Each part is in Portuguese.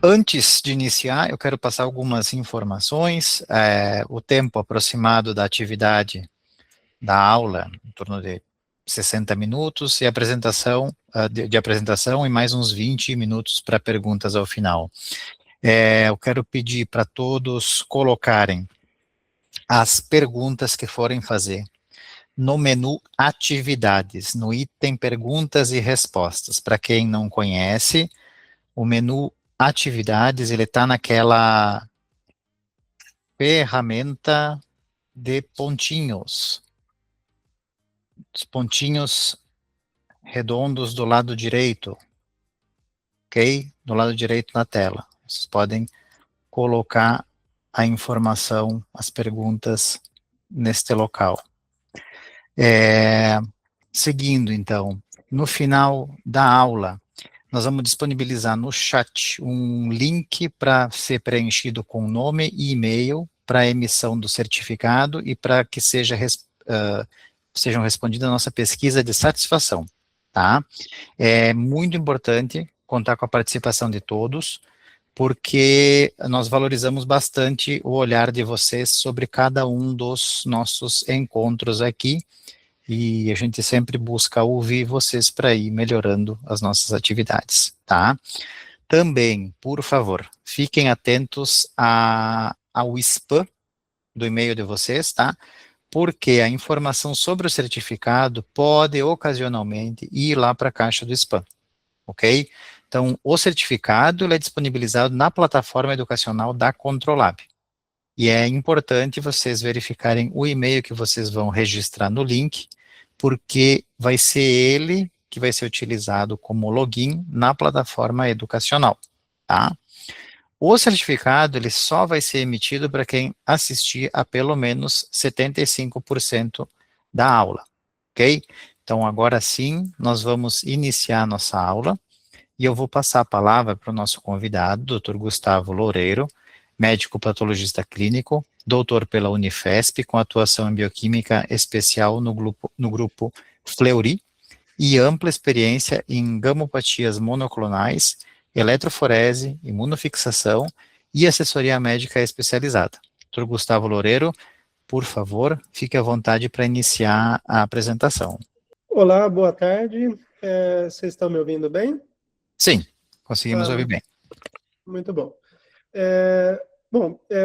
Antes de iniciar, eu quero passar algumas informações. O tempo aproximado da atividade da aula, em torno de 60 minutos, e apresentação, de apresentação e mais uns 20 minutos para perguntas ao final. Eu quero pedir para todos colocarem as perguntas que forem fazer no menu Atividades, no item Perguntas e Respostas. Para quem não conhece, o menu Atividades, ele está naquela ferramenta de pontinhos. Os pontinhos redondos do lado direito, ok? Do lado direito na tela. Vocês podem colocar a informação, as perguntas neste local. Seguindo, então, no final da aula, nós vamos disponibilizar no chat um link para ser preenchido com nome e e-mail para a emissão do certificado e para que sejam respondidas a nossa pesquisa de satisfação, tá? É muito importante contar com a participação de todos, porque nós valorizamos bastante o olhar de vocês sobre cada um dos nossos encontros aqui, e a gente sempre busca ouvir vocês para ir melhorando as nossas atividades, tá? Também, por favor, fiquem atentos ao spam do e-mail de vocês, tá? Porque a informação sobre o certificado pode, ocasionalmente, ir lá para a caixa do spam, ok? Então, o certificado ele é disponibilizado na plataforma educacional da Controlab. E é importante vocês verificarem o e-mail que vocês vão registrar no link, porque vai ser ele que vai ser utilizado como login na plataforma educacional, tá? O certificado, ele só vai ser emitido para quem assistir a pelo menos 75% da aula, ok? Então, agora sim, nós vamos iniciar a nossa aula, e eu vou passar a palavra para o nosso convidado, Dr. Gustavo Loureiro, médico patologista clínico, doutor pela Unifesp, com atuação em bioquímica especial no grupo Fleury, e ampla experiência em gamopatias monoclonais, eletroforese, imunofixação e assessoria médica especializada. Dr. Gustavo Loureiro, por favor, fique à vontade para iniciar a apresentação. Olá, boa tarde. Vocês estão me ouvindo bem? Sim, conseguimos ouvir bem. Muito bom.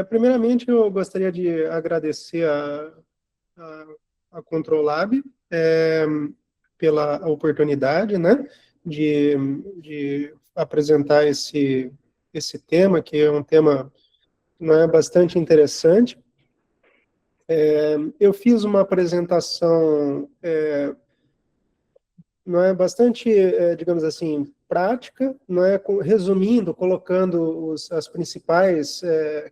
Primeiramente eu gostaria de agradecer a Controlab pela oportunidade, né, de apresentar esse tema, que é um tema, né, bastante interessante. Eu fiz uma apresentação não é bastante, digamos assim, prática, não é, resumindo, colocando as principais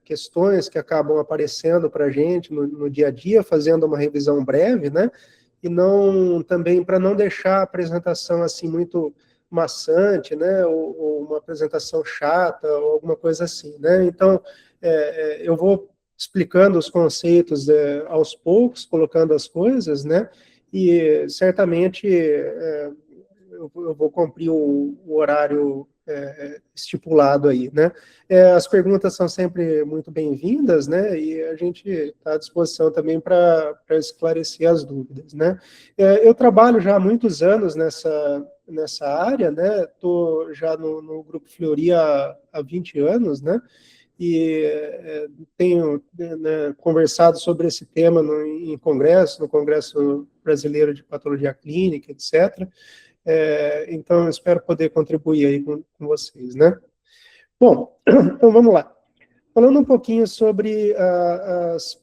questões que acabam aparecendo para a gente no dia a dia, fazendo uma revisão breve, né, e não também para não deixar a apresentação assim muito maçante, né, ou uma apresentação chata ou alguma coisa assim, né. Então eu vou explicando os conceitos aos poucos, colocando as coisas, né, e certamente eu vou cumprir o horário estipulado aí, né? As perguntas são sempre muito bem-vindas, né? E a gente está à disposição também para esclarecer as dúvidas, né? Eu trabalho já há muitos anos nessa área, né? Estou já no Grupo Fleury há 20 anos, né? E tenho, né, conversado sobre esse tema no Congresso Brasileiro de Patologia Clínica, etc. Então, eu espero poder contribuir aí com vocês, né? Bom, então vamos lá. Falando um pouquinho sobre as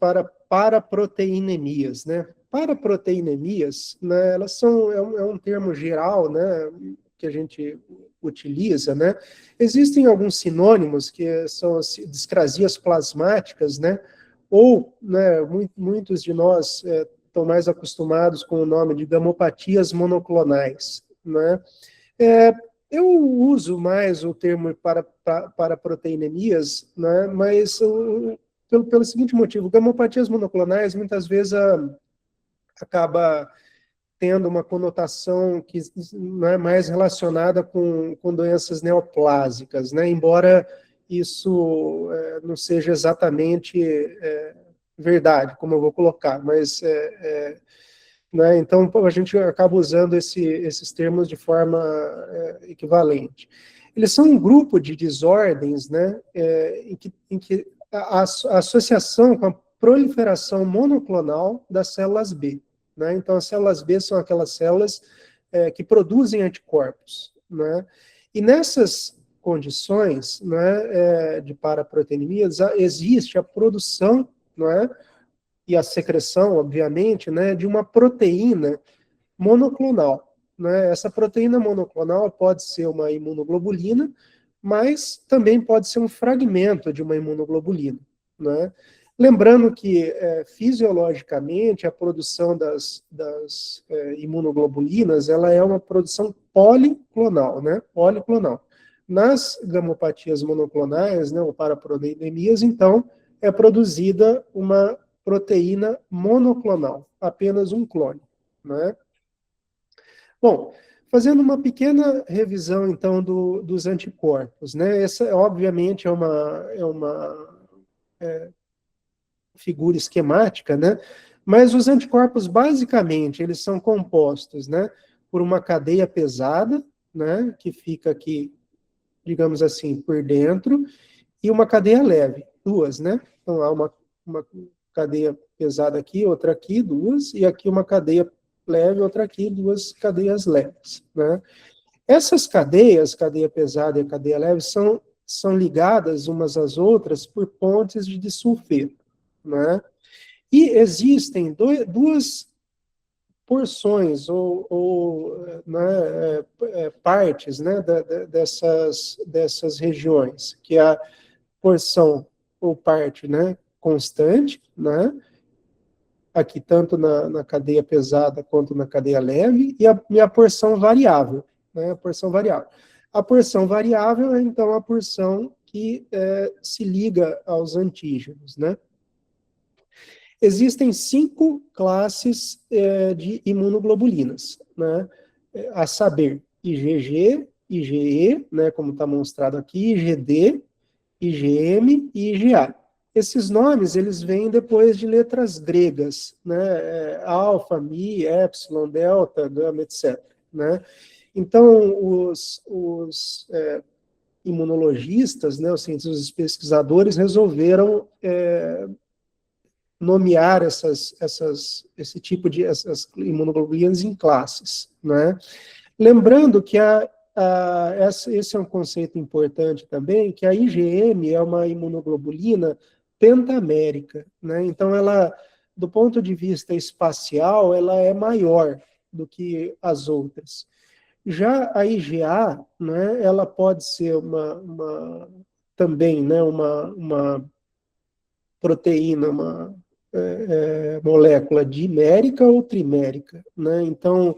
paraproteinemias, né? Paraproteinemias, né, elas são, é um termo geral, né, que a gente utiliza, né? Existem alguns sinônimos que são as discrasias plasmáticas, né? Ou, né, muitos de nós estão mais acostumados com o nome de gamopatias monoclonais, né? Eu uso mais o termo para proteinemias, né? Mas pelo seguinte motivo, gamopatias monoclonais muitas vezes acaba tendo uma conotação que não é mais relacionada com doenças neoplásicas, né? Embora isso não seja exatamente verdade, como eu vou colocar, mas né, então a gente acaba usando esses termos de forma equivalente. Eles são um grupo de desordens, né, em que a associação com a proliferação monoclonal das células B. Né? Então, as células B são aquelas células que produzem anticorpos. Né? E nessas condições, né, de paraproteinemias, existe a produção, né, e a secreção, obviamente, né, de uma proteína monoclonal. Né? Essa proteína monoclonal pode ser uma imunoglobulina, mas também pode ser um fragmento de uma imunoglobulina. Né? Lembrando que, fisiologicamente, a produção das imunoglobulinas, ela é uma produção policlonal, né? Policlonal. Nas gamopatias monoclonais, né, ou paraproteinemias, então, é produzida uma proteína monoclonal, apenas um clone, né? Bom, fazendo uma pequena revisão, então, dos anticorpos, né? Essa, obviamente, é uma figura esquemática, né? Mas os anticorpos, basicamente, eles são compostos, né, por uma cadeia pesada, né, que fica aqui, digamos assim, por dentro, e uma cadeia leve, duas, né? Então, há uma cadeia pesada aqui, outra aqui, duas, e aqui uma cadeia leve, outra aqui, duas cadeias leves, né? Essas cadeias, cadeia pesada e cadeia leve, são ligadas umas às outras por pontes de disulfeto, né? E existem duas porções ou né, partes, né, dessas regiões, que é a porção ou parte, né, constante, né, aqui tanto na cadeia pesada quanto na cadeia leve, e a porção variável, né, a porção variável. A porção variável é, então, a porção que se liga aos antígenos, né. Existem 5 classes de imunoglobulinas, né, a saber, IgG, IgE, né, como está mostrado aqui, IgD, IgM e IgA. Esses nomes, eles vêm depois de letras gregas, né, alfa, mi, epsilon, delta, gama, etc. Né? Então, os imunologistas, né, os cientistas, os pesquisadores, resolveram nomear esse tipo de essas imunoglobulinas em classes. Né? Lembrando que esse é um conceito importante também, que a IgM é uma imunoglobulina pentamérica, né? Então, ela, do ponto de vista espacial, ela é maior do que as outras. Já a IgA, né, ela pode ser também, né, uma proteína, uma molécula dimérica ou trimérica, né? Então,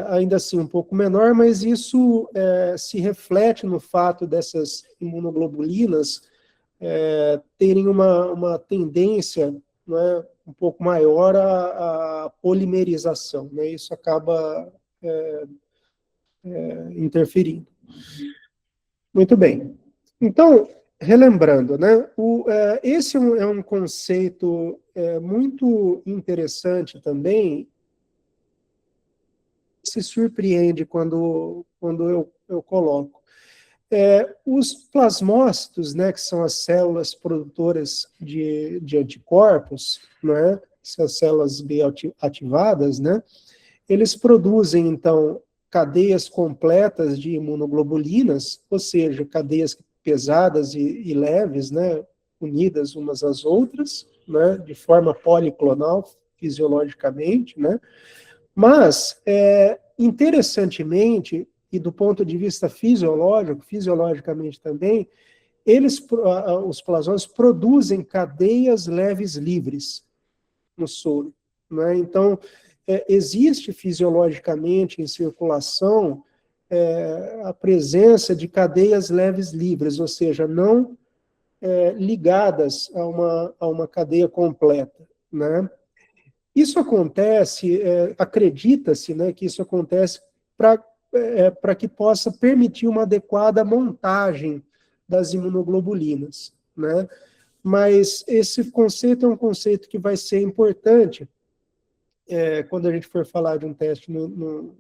ainda assim um pouco menor, mas isso se reflete no fato dessas imunoglobulinas terem uma tendência, né, um pouco maior à polimerização, né? Isso acaba interferindo. Muito bem. Então, relembrando, né, esse é um conceito muito interessante também. Se surpreende quando eu coloco. Os plasmócitos, né, que são as células produtoras de anticorpos, né, essas células B ativadas, né, eles produzem, então, cadeias completas de imunoglobulinas, ou seja, cadeias pesadas e leves, né, unidas umas às outras, né, de forma policlonal, fisiologicamente, né, mas, interessantemente, e do ponto de vista fisiológico, fisiologicamente também, os plasmócitos produzem cadeias leves livres no soro. Né? Então, existe fisiologicamente em circulação a presença de cadeias leves livres, ou seja, não ligadas a uma cadeia completa. Né? Isso acontece, acredita-se, né, que isso acontece para que possa permitir uma adequada montagem das imunoglobulinas, né? Mas esse conceito é um conceito que vai ser importante quando a gente for falar de um teste um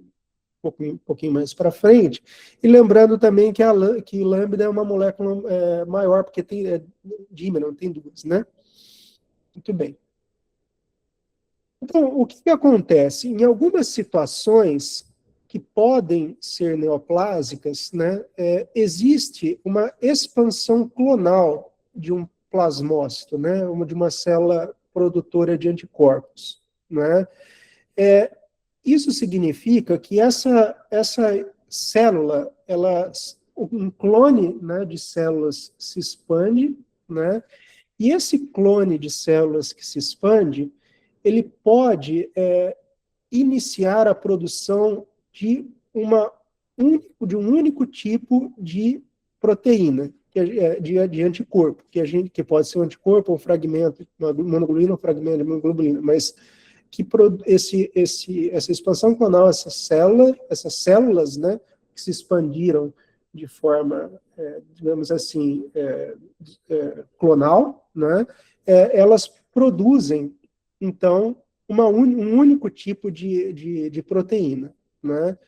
pouquinho mais para frente, e lembrando também que lambda é uma molécula maior, porque tem dímero, não tem duas, né? Muito bem. Então, o que acontece? Em algumas situações que podem ser neoplásicas, né, existe uma expansão clonal de um plasmócito, né, de uma célula produtora de anticorpos, né? Isso significa que essa célula, um clone, né, de células se expande, né, e esse clone de células que se expande, ele pode iniciar a produção de um único tipo de proteína, de anticorpo, que pode ser um anticorpo, um fragmento, uma monoglobulina, um fragmento de monoglobulina, mas que essa expansão clonal, essas células, né, que se expandiram de forma, digamos assim, clonal, né, elas produzem, então, um único tipo de proteína, né,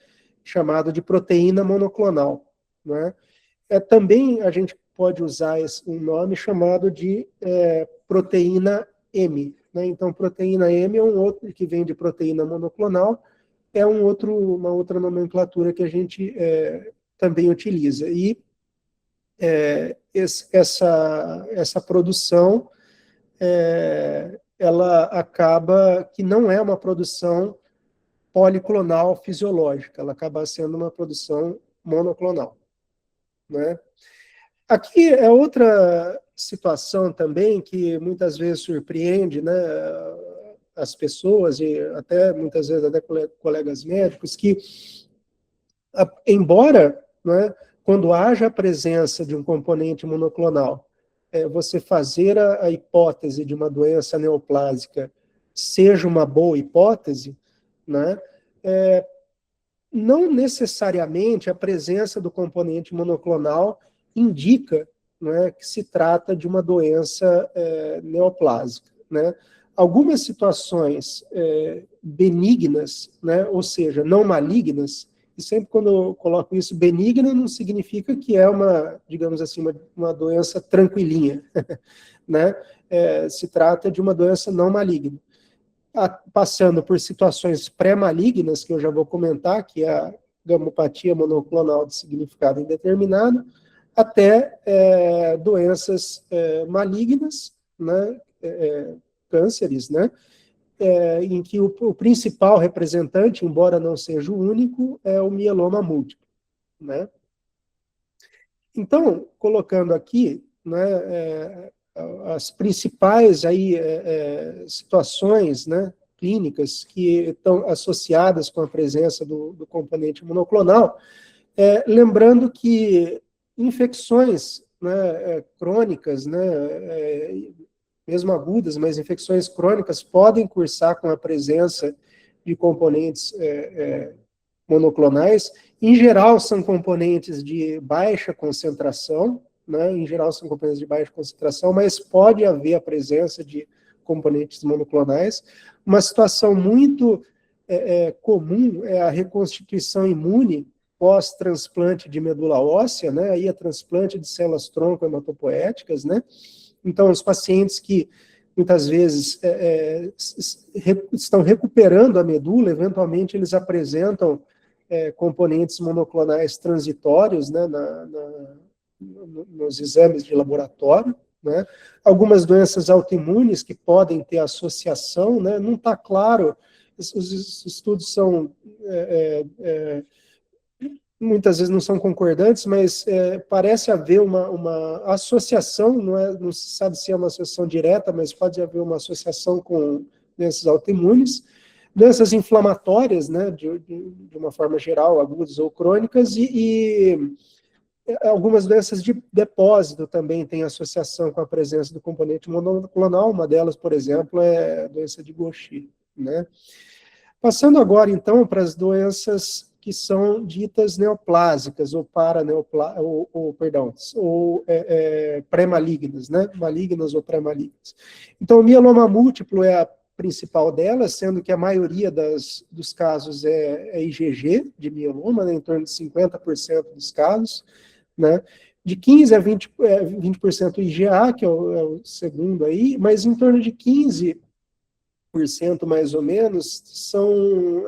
chamado de proteína monoclonal, né. Também a gente pode usar um nome chamado de proteína M, né? Então, proteína M é um outro que vem de proteína monoclonal, é uma outra nomenclatura que a gente também utiliza. E essa produção, ela acaba que não é uma produção policlonal fisiológica, ela acaba sendo uma produção monoclonal, né? Aqui é outra situação também que muitas vezes surpreende, né, as pessoas e até muitas vezes até colegas médicos, que embora, né, quando haja a presença de um componente monoclonal, você fazer a hipótese de uma doença neoplásica seja uma boa hipótese, né, não necessariamente a presença do componente monoclonal indica, né, que se trata de uma doença neoplásica, né? Algumas situações benignas, né, ou seja, não malignas, e sempre quando eu coloco isso, benigna não significa que é digamos assim, uma doença tranquilinha, né? Se trata de uma doença não maligna. Passando por situações pré-malignas, que eu já vou comentar, que é a gamopatia monoclonal de significado indeterminado, até doenças malignas, né, cânceres, né, em que o principal representante, embora não seja o único, é o mieloma múltiplo, né. Então, colocando aqui, né, as principais aí, situações, né, clínicas que estão associadas com a presença do componente monoclonal, lembrando que infecções, né, crônicas, né, mesmo agudas, mas infecções crônicas podem cursar com a presença de componentes monoclonais. Em geral, são componentes de baixa concentração, né? Em geral, são componentes de baixa concentração, mas pode haver a presença de componentes monoclonais. Uma situação muito comum é a reconstituição imune pós-transplante de medula óssea, né? Aí é transplante de células-tronco hematopoéticas, né? Então, os pacientes que muitas vezes estão recuperando a medula, eventualmente eles apresentam componentes monoclonais transitórios, né, nos exames de laboratório, né? Algumas doenças autoimunes que podem ter associação, né? Não está claro, os estudos são muitas vezes não são concordantes, mas parece haver uma associação, não se sabe se é uma associação direta, mas pode haver uma associação com doenças autoimunes, doenças inflamatórias, né, de uma forma geral, agudas ou crônicas, e algumas doenças de depósito também têm associação com a presença do componente monoclonal, uma delas, por exemplo, é a doença de Gaucher, né. Passando agora, então, para as doenças que são ditas neoplásicas, ou pré-malignas, né? Malignas ou pré-malignas. Então, o mieloma múltiplo é a principal delas, sendo que a maioria dos casos é IgG, de mieloma, né? Em torno de 50% dos casos, né? De 15% a 20% IgA, que é o segundo aí, mas em torno de 15% mais ou menos, são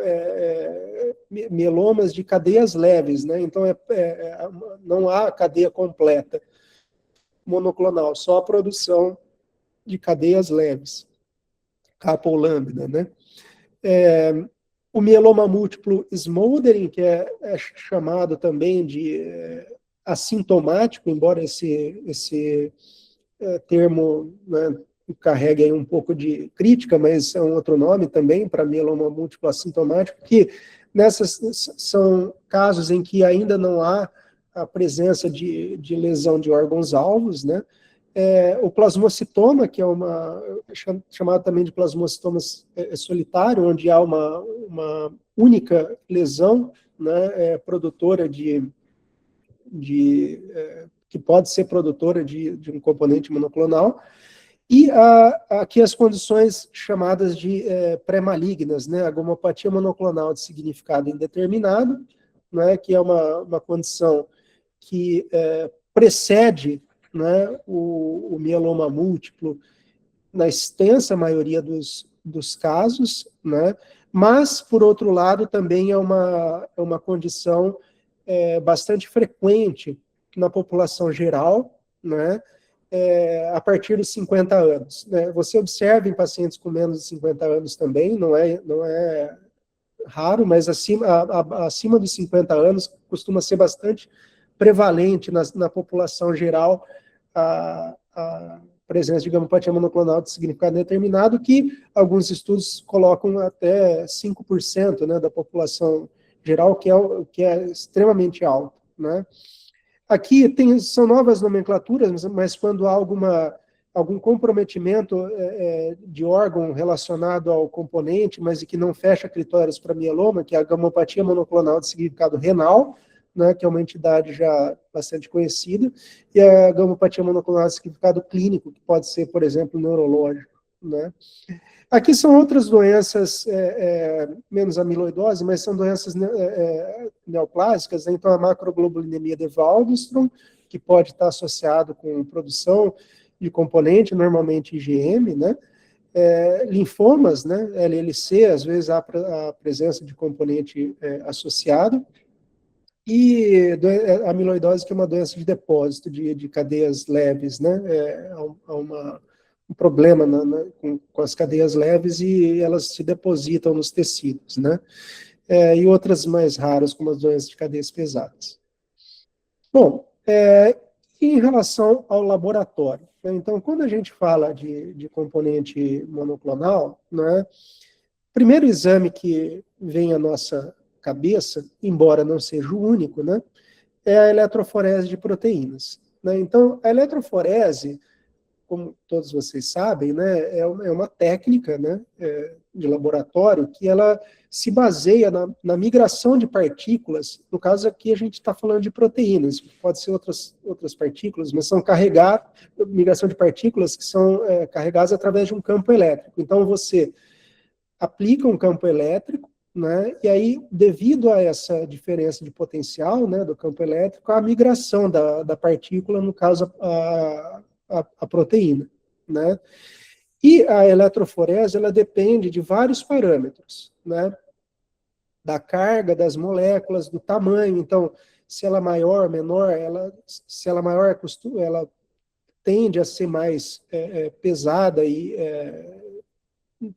mielomas de cadeias leves, né? Então, não há cadeia completa monoclonal, só a produção de cadeias leves, capa ou lambda, né? O mieloma múltiplo smoldering, que é chamado também de assintomático, embora esse termo, né, carregue aí um pouco de crítica, mas é um outro nome também para mieloma múltiplo assintomático, que nessas são casos em que ainda não há a presença de lesão de órgãos-alvos, né? O plasmocitoma, que é chamado também de plasmocitoma solitário, onde há uma única lesão, né, produtora que pode ser produtora de um componente monoclonal, e aqui as condições chamadas de pré-malignas, né, a gamopatia monoclonal de significado indeterminado, né, que é uma condição que precede, né, o mieloma múltiplo na extensa maioria dos casos, né, mas, por outro lado, também é uma condição bastante frequente na população geral, né, a partir dos 50 anos. Né. Você observa em pacientes com menos de 50 anos também, não é raro, mas acima dos 50 anos costuma ser bastante prevalente na população geral a presença de gamopatia monoclonal de significado determinado, que alguns estudos colocam até 5%, né, da população geral, que é extremamente alto, né. Aqui são novas nomenclaturas, mas quando há algum comprometimento de órgão relacionado ao componente, mas que não fecha critérios para mieloma, que é a gamopatia monoclonal de significado renal, né, que é uma entidade já bastante conhecida, e a gamopatia monoclonal de significado clínico, que pode ser, por exemplo, neurológico, né. Aqui são outras doenças menos amiloidose, mas são doenças neoplásicas, né? Então a macroglobulinemia de Waldenström, que pode estar associado com produção de componente, normalmente IgM, né? Linfomas, né? LLC, às vezes há a presença de componente associado, e amiloidose, que é uma doença de depósito de cadeias leves, né? Há um problema com as cadeias leves e elas se depositam nos tecidos, né? E outras mais raras, como as doenças de cadeias pesadas. Bom, em relação ao laboratório, né? Então, quando a gente fala de componente monoclonal, né, o primeiro exame que vem à nossa cabeça, embora não seja o único, né, é a eletroforese de proteínas, né? Então, a eletroforese, como todos vocês sabem, né, é uma técnica, né, de laboratório que ela se baseia na migração de partículas. No caso aqui a gente está falando de proteínas, pode ser outras partículas, mas são migração de partículas que são carregadas através de um campo elétrico. Então você aplica um campo elétrico, né, e aí, devido a essa diferença de potencial, né, do campo elétrico, a migração da partícula, no caso a proteína, né? E a eletroforese, ela depende de vários parâmetros, né? Da carga das moléculas, do tamanho. Então, se ela é maior, menor, se ela é maior, ela tende a ser mais pesada e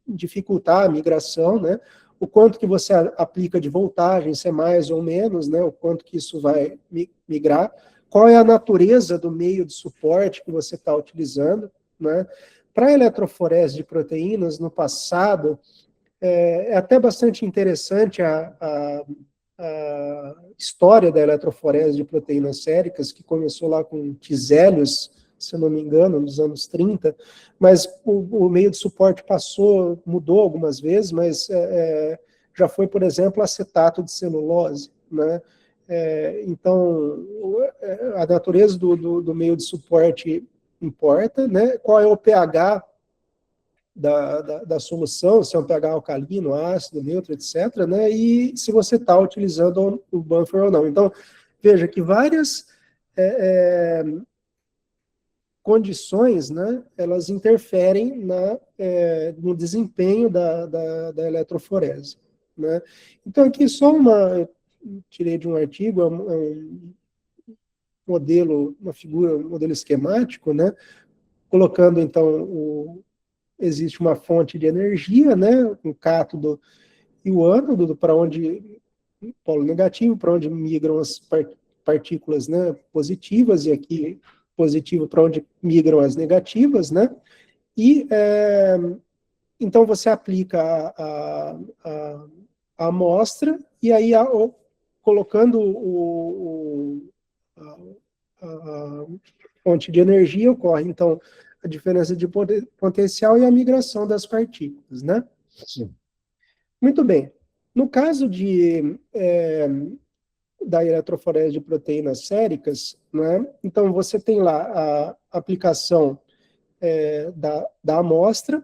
dificultar a migração, né? O quanto que você aplica de voltagem, se é mais ou menos, né? O quanto que isso vai migrar. Qual é a natureza do meio de suporte que você está utilizando, né? Para a eletroforese de proteínas, no passado, é até bastante interessante a história da eletroforese de proteínas séricas, que começou lá com Tiselius, se eu não me engano, nos anos 30, mas o meio de suporte mudou algumas vezes, mas já foi, por exemplo, acetato de celulose, né? Então, a natureza do meio de suporte importa, né? Qual é o pH da solução, se é um pH alcalino, ácido, neutro, etc., né? E se você está utilizando o buffer ou não. Então, veja que várias condições, né, elas interferem no desempenho da eletroforese, né? Então, aqui só tirei de um artigo, um modelo, uma figura, um modelo esquemático, né, colocando, então, existe uma fonte de energia, né, um cátodo e o ânodo, para onde, polo negativo, para onde migram as partículas, né, positivas, e aqui positivo para onde migram as negativas, né, e então você aplica a amostra, e aí colocando a fonte de energia, ocorre, então, a diferença de potencial e a migração das partículas, né? Sim. Muito bem. No caso da eletroforese de proteínas séricas, né? Então, você tem lá a aplicação da amostra,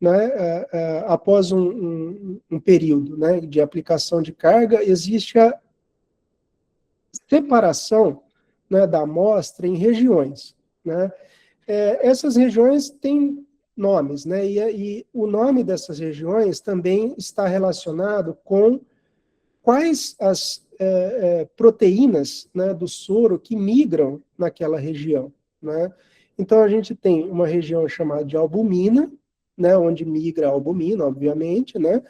né? Após um período, né, de aplicação de carga, existe a separação, né, da amostra em regiões, né? Essas regiões têm nomes, né? E o nome dessas regiões também está relacionado com quais as proteínas, né, do soro que migram naquela região, né? Então, a gente tem uma região chamada de albumina, né, onde migra a albumina, obviamente, né?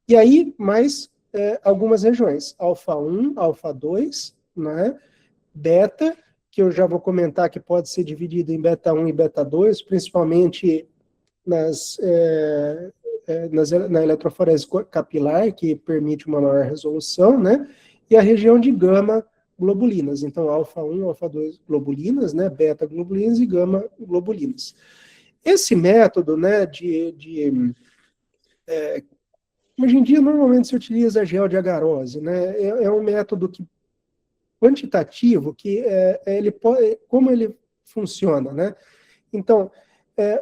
E aí, mais algumas regiões, alfa-1, alfa-2, né? Beta, que eu já vou comentar que pode ser dividido em beta-1 e beta-2, principalmente na eletroforese capilar, que permite uma maior resolução, né? E a região de gama globulinas, então alfa-1, alfa-2 globulinas, né? Beta globulinas e gama globulinas. Esse método, né, hoje em dia normalmente se utiliza gel de agarose, né? É um método quantitativo que como ele funciona, né? Então,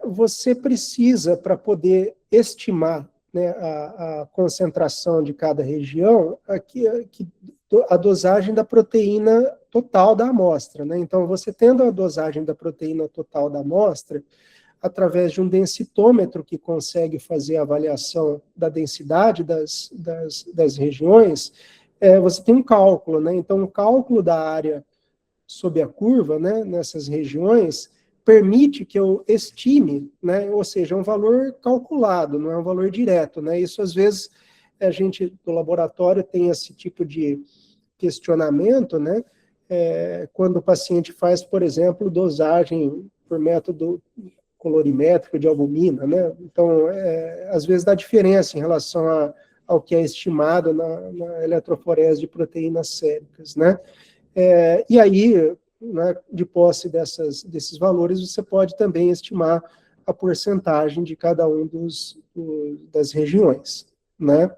você precisa, para poder estimar, né, a concentração de cada região, a dosagem da proteína total da amostra, né? Então, você tendo a dosagem da proteína total da amostra, através de um densitômetro que consegue fazer a avaliação da densidade das regiões, você tem um cálculo, né? Então, o cálculo da área sob a curva, né, nessas regiões, permite que eu estime, né, ou seja, um valor calculado, não é um valor direto, né? Isso, às vezes, a gente do laboratório tem esse tipo de questionamento, né, quando o paciente faz, por exemplo, dosagem por método colorimétrico de albumina, né? Então, às vezes dá diferença em relação ao que é estimado na eletroforese de proteínas séricas, né? E aí, né, de posse desses valores, você pode também estimar a porcentagem de cada um das regiões, né?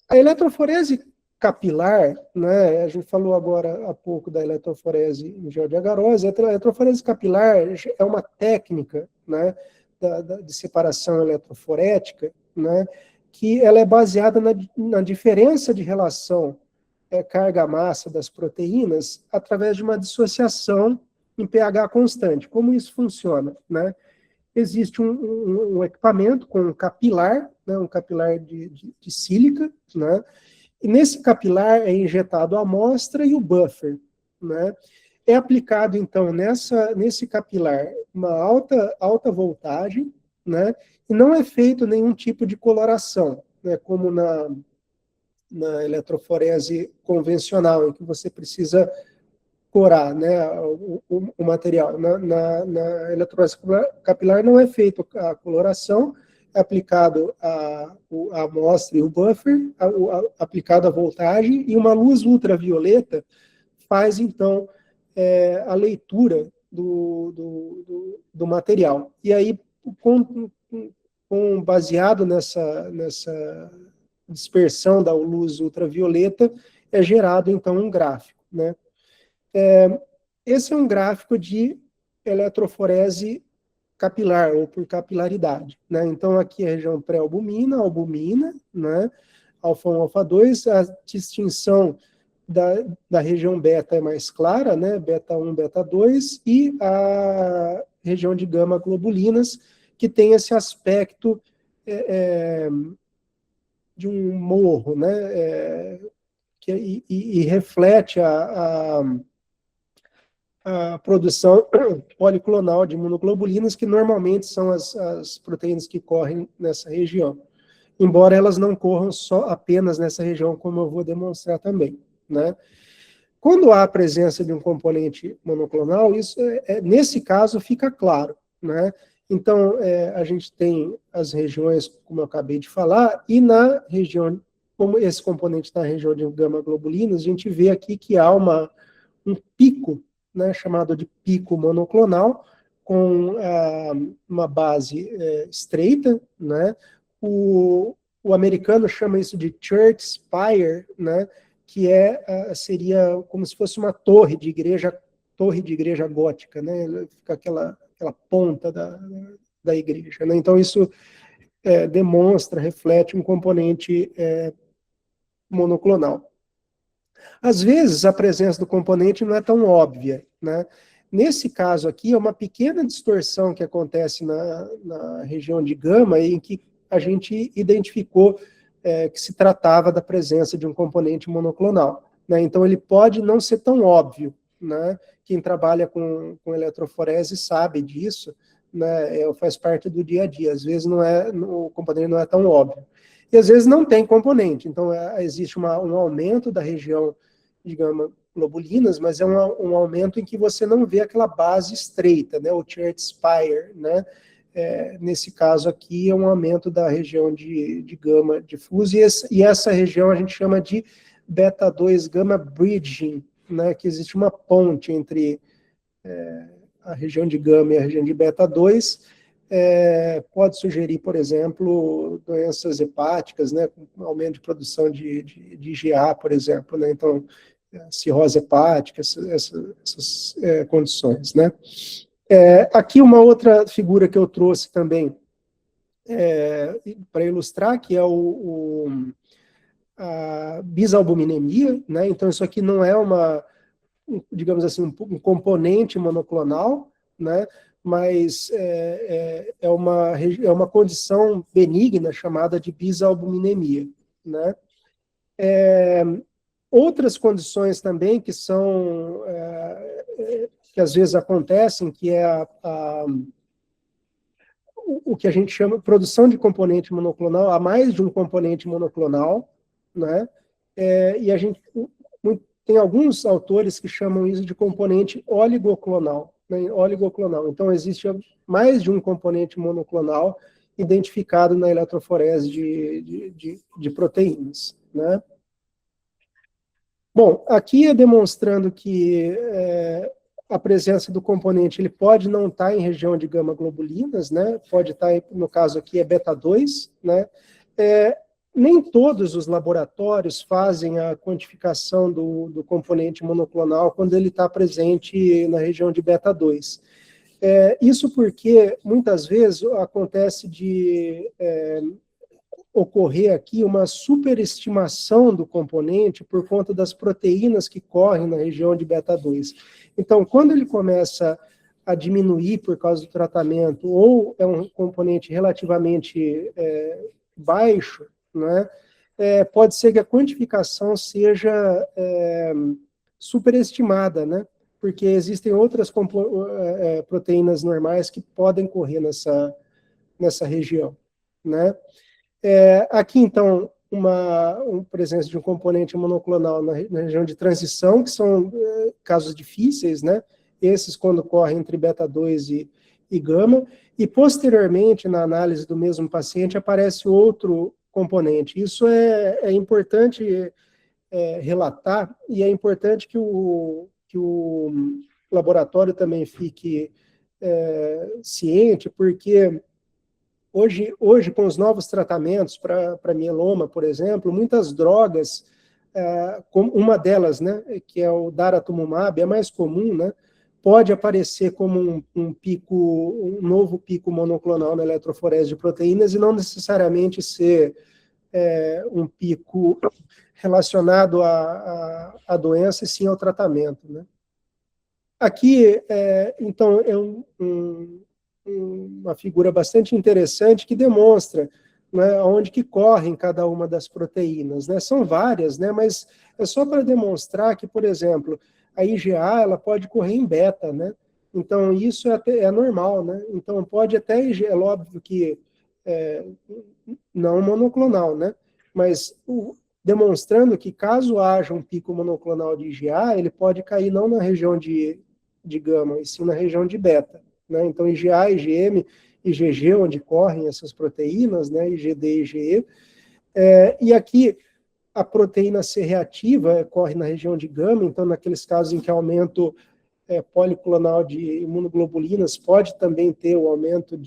A eletroforese capilar, né, a gente falou agora há pouco da eletroforese em gel de agarose, a eletroforese capilar é uma técnica, né, de separação eletroforética, né, que ela é baseada na diferença de relação carga-massa das proteínas através de uma dissociação em pH constante. Como isso funciona, né? Existe um equipamento com um capilar, né, um capilar de sílica, né? E nesse capilar é injetado a amostra e o buffer, né? É aplicado, então, nesse capilar uma alta voltagem, né? E não é feito nenhum tipo de coloração, né? Como na eletroforese convencional, em que você precisa corar, né, o material. Na eletroforese capilar não é feita a coloração, é aplicado a amostra e o buffer, aplicado a voltagem, e uma luz ultravioleta faz, então, a leitura do material. E aí, baseado nessa dispersão da luz ultravioleta, é gerado, então, um gráfico, né? Esse é um gráfico de eletroforese capilar, ou por capilaridade, né? Então, aqui a região pré-albumina, albumina, né? Alfa 1, alfa 2, a distinção da região beta é mais clara, né? Beta 1, beta 2, e a região de gama globulinas, que tem esse aspecto de um morro, né? E reflete a produção policlonal de imunoglobulinas, que normalmente são as proteínas que correm nessa região, embora elas não corram só apenas nessa região, como eu vou demonstrar também, né? Quando há a presença de um componente monoclonal, isso nesse caso fica claro, né? Então, a gente tem as regiões, como eu acabei de falar, e na região, como esse componente está na região de gama-globulinas, a gente vê aqui que há um pico, né, chamado de pico monoclonal, com uma base estreita, né? O americano chama isso de church spire, né? Que seria como se fosse uma torre de igreja gótica, né? Fica aquela ponta da igreja, né? Então isso demonstra, reflete um componente monoclonal. Às vezes, a presença do componente não é tão óbvia, né? Nesse caso aqui, é uma pequena distorção que acontece na região de gama, em que a gente identificou que se tratava da presença de um componente monoclonal, né? Então, ele pode não ser tão óbvio, né? Quem trabalha com eletroforese sabe disso, né? Faz parte do dia a dia. Às vezes, o componente não é tão óbvio. E às vezes não tem componente. Então, existe um aumento da região de gama globulinas, mas é um aumento em que você não vê aquela base estreita, né, o church spire, né? Nesse caso aqui é um aumento da região de gama difusa, e essa região a gente chama de beta 2 gamma bridging, né, que existe uma ponte entre a região de gama e a região de beta 2, pode sugerir, por exemplo, doenças hepáticas, né, com aumento de produção de IgA, por exemplo, né, então cirrose hepática, essas condições, né. Aqui uma outra figura que eu trouxe também para ilustrar, que é a bisalbuminemia, né, então isso aqui não é digamos assim, um componente monoclonal, né, mas é uma condição benigna chamada de bisalbuminemia, né. Outras condições também que são, que às vezes acontecem, que é o que a gente chama de produção de componente monoclonal, há mais de um componente monoclonal, né? E a gente tem alguns autores que chamam isso de componente oligoclonal, né? Oligoclonal. Então, existe mais de um componente monoclonal identificado na eletroforese de proteínas, né? Bom, aqui é demonstrando que a presença do componente ele pode não estar em região de gama-globulinas, né? Pode estar, no caso aqui, é beta 2, né? Nem todos os laboratórios fazem a quantificação do componente monoclonal quando ele está presente na região de beta 2. Isso porque, muitas vezes, acontece de ocorrer aqui uma superestimação do componente por conta das proteínas que correm na região de beta 2. Então, quando ele começa a diminuir por causa do tratamento, ou é um componente relativamente baixo, né, pode ser que a quantificação seja superestimada, né, porque existem outras proteínas normais que podem correr nessa região, né. Aqui, então, uma presença de um componente monoclonal na região de transição, que são casos difíceis, né? Esses quando correm entre beta 2 e gama, e posteriormente, na análise do mesmo paciente, aparece outro componente. Isso é importante relatar, e é importante que o laboratório também fique ciente, porque Hoje, com os novos tratamentos para mieloma, por exemplo, muitas drogas, como uma delas, né, que é o daratumumab, é mais comum, né, pode aparecer como um novo pico monoclonal na eletroforese de proteínas e não necessariamente ser um pico relacionado à doença e sim ao tratamento, né. Aqui, então, é uma figura bastante interessante que demonstra, né, onde que correm cada uma das proteínas, né? São várias, né, mas é só para demonstrar que, por exemplo, a IgA ela pode correr em beta, né? Então, isso é normal, né? Então, pode até, é óbvio que é, não monoclonal, né? Mas demonstrando que caso haja um pico monoclonal de IgA, ele pode cair não na região de gama, e sim na região de beta, né? Então, IgA, IgM, IgG, onde correm essas proteínas, né? IgD e IgE. E aqui, a proteína C reativa corre na região de gama, então, naqueles casos em que aumento policlonal de imunoglobulinas, pode também ter o aumento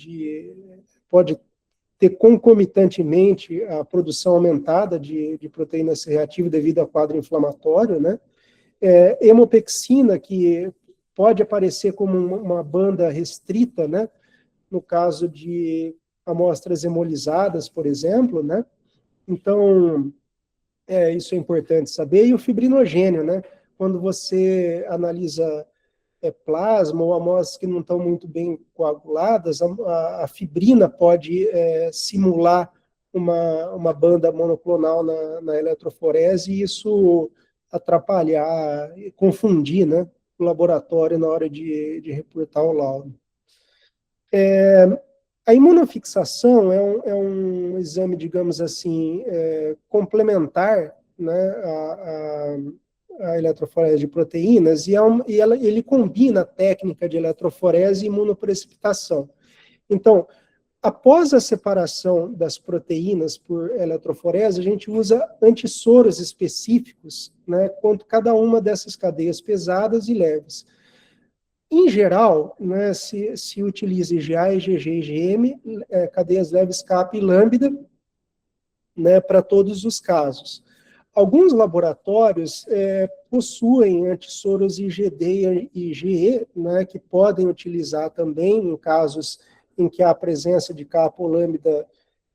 pode ter concomitantemente a produção aumentada de proteína C reativa devido ao quadro inflamatório, né? Hemopexina, que pode aparecer como uma banda restrita, né? No caso de amostras hemolizadas, por exemplo, né? Então, isso é importante saber. E o fibrinogênio, né? Quando você analisa plasma ou amostras que não estão muito bem coaguladas, a fibrina pode simular uma banda monoclonal na eletroforese e isso atrapalhar, confundir, né, o laboratório na hora de reportar o laudo. A imunofixação é um exame, digamos assim, complementar, né, a eletroforese de proteínas, e ele combina a técnica de eletroforese e imunoprecipitação. Então, após a separação das proteínas por eletroforese, a gente usa antissoros específicos, né, contra cada uma dessas cadeias pesadas e leves. Em geral, né, se utiliza IgA, IgG, IgM, cadeias leves kappa e lambda, né, para todos os casos. Alguns laboratórios possuem antissoros IgD e IgE, né, que podem utilizar também em casos em que há a presença de kappa ou lambda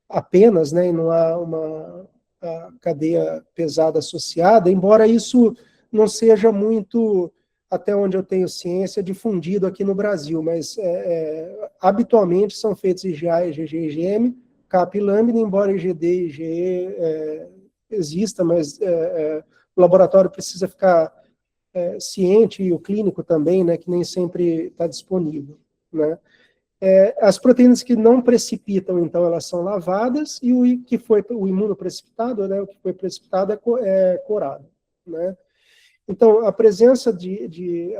apenas, né, e não há uma cadeia pesada associada, embora isso não seja muito, até onde eu tenho ciência, difundido aqui no Brasil, mas habitualmente são feitos IgA, IgG, IgM, kappa e lambda, embora IgD e IgE exista, mas o laboratório precisa ficar ciente, e o clínico também, né, que nem sempre está disponível, né. As proteínas que não precipitam, então, elas são lavadas, e o imunoprecipitado, né, o que foi precipitado é corado, né. Então, a presença de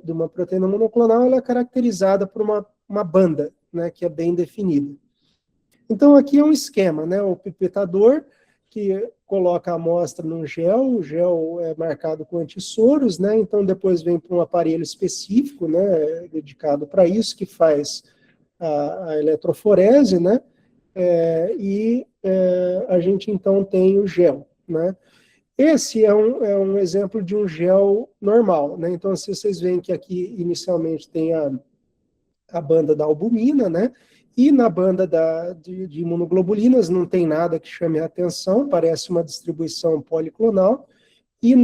uma proteína monoclonal, ela é caracterizada por uma banda, né, que é bem definida. Então, aqui é um esquema, né, o pipetador, que coloca a amostra num gel, o gel é marcado com antissoros, né, então depois vem para um aparelho específico, né, dedicado para isso, que faz a eletroforese, né, e a gente então tem o gel, né. Esse é um exemplo de um gel normal, né, então se vocês veem que aqui inicialmente tem a banda da albumina, né, e na banda de imunoglobulinas não tem nada que chame a atenção, parece uma distribuição policlonal, e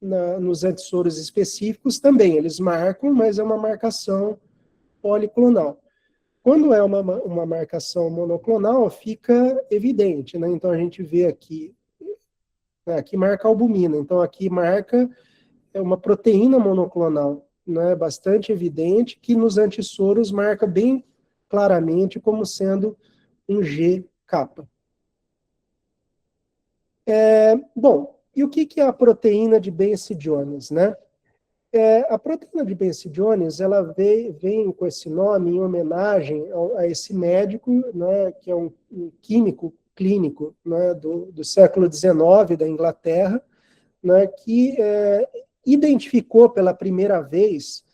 nos antissoros específicos também, eles marcam, mas é uma marcação policlonal. Quando é uma marcação monoclonal, fica evidente, né? Então a gente vê aqui, né, aqui marca a albumina, então aqui marca uma proteína monoclonal, né, bastante evidente, que nos antissoros marca bem claramente como sendo um G-kappa. Bom, e o que é a proteína de Benzediones, né? A proteína de Benzediones, ela vem com esse nome em homenagem a esse médico, né, que é um químico clínico, né, do século XIX, da Inglaterra, né, que identificou pela primeira vez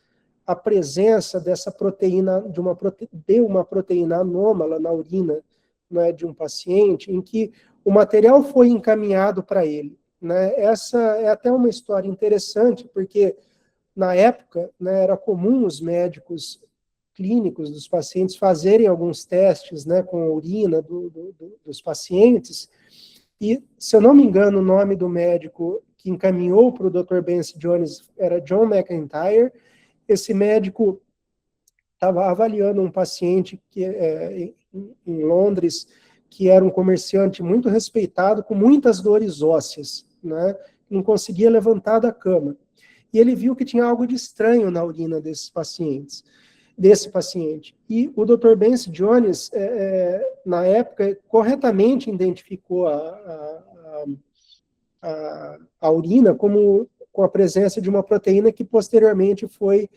a presença dessa proteína, de uma proteína anômala na urina, né, de um paciente, em que o material foi encaminhado para ele, né? Essa é até uma história interessante, porque na época, né, era comum os médicos clínicos dos pacientes fazerem alguns testes, né, com a urina dos pacientes, e, se eu não me engano, o nome do médico que encaminhou para o Dr. Benson Jones era John McIntyre. Esse médico estava avaliando um paciente em Londres, que era um comerciante muito respeitado, com muitas dores ósseas, né, não conseguia levantar da cama. E ele viu que tinha algo de estranho na urina desse paciente. E o Dr. Benson Jones, na época, corretamente identificou a urina com a presença de uma proteína que posteriormente foi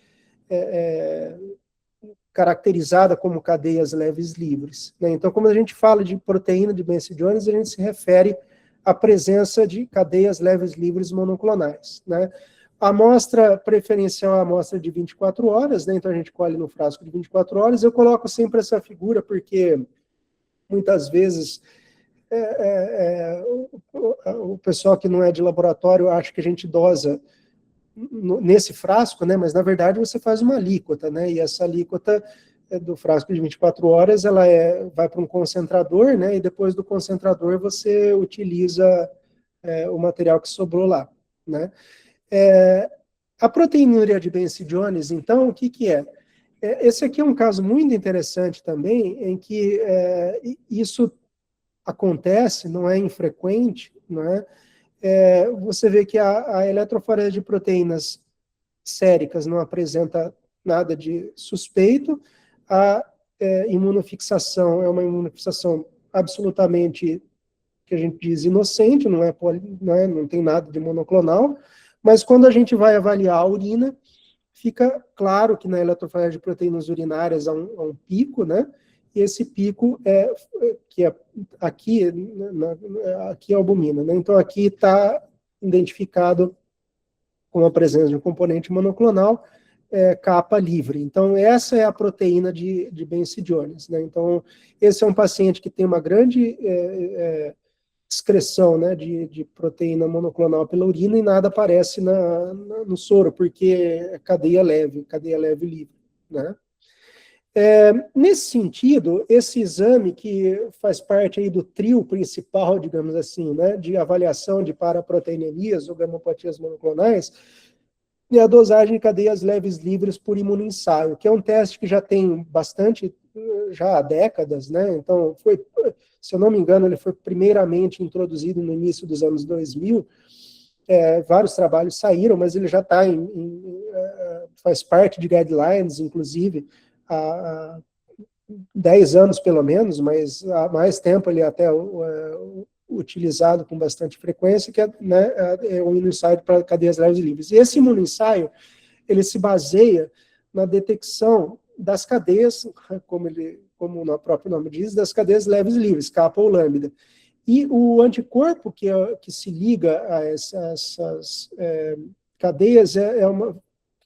caracterizada como cadeias leves livres, né? Então, quando a gente fala de proteína de Benson Jones, a gente se refere à presença de cadeias leves livres monoclonais, né? A amostra preferencial é a amostra de 24 horas, né? Então a gente colhe no frasco de 24 horas. Eu coloco sempre essa figura porque muitas vezes o pessoal que não é de laboratório acha que a gente dosa nesse frasco, né? Mas na verdade você faz uma alíquota, né? E essa alíquota do frasco de 24 horas, ela vai para um concentrador, né? E depois do concentrador você utiliza o material que sobrou lá, né? A proteinúria de Benson Jones, então, o que é? Esse aqui é um caso muito interessante também, em que isso acontece, não é infrequente, não é? Você vê que a eletroforese de proteínas séricas não apresenta nada de suspeito, a imunofixação é uma imunofixação absolutamente, que a gente diz, inocente, não tem nada de monoclonal, mas quando a gente vai avaliar a urina, fica claro que na eletroforese de proteínas urinárias há um pico, né? E esse pico aqui é albumina, né? Então aqui está identificado com a presença de um componente monoclonal, capa livre. Então essa é a proteína de Benson Jones, né? Então esse é um paciente que tem uma grande excreção, né, de proteína monoclonal pela urina e nada aparece no soro, porque é cadeia leve livre, né? Nesse sentido, esse exame que faz parte aí do trio principal, digamos assim, né, de avaliação de paraproteinemias ou gamopatias monoclonais, é a dosagem de cadeias leves livres por imunoensaio, que é um teste que já tem bastante, já há décadas, né? Então, se eu não me engano, ele foi primeiramente introduzido no início dos anos 2000, vários trabalhos saíram, mas ele já está faz parte de guidelines, inclusive, há 10 anos pelo menos, mas há mais tempo ele é até utilizado com bastante frequência, que é o imunoensaio para cadeias leves livres. E esse imunoensaio, ele se baseia na detecção das cadeias, como o próprio nome diz, das cadeias leves livres, capa ou lambda. E o anticorpo que se liga a essas cadeias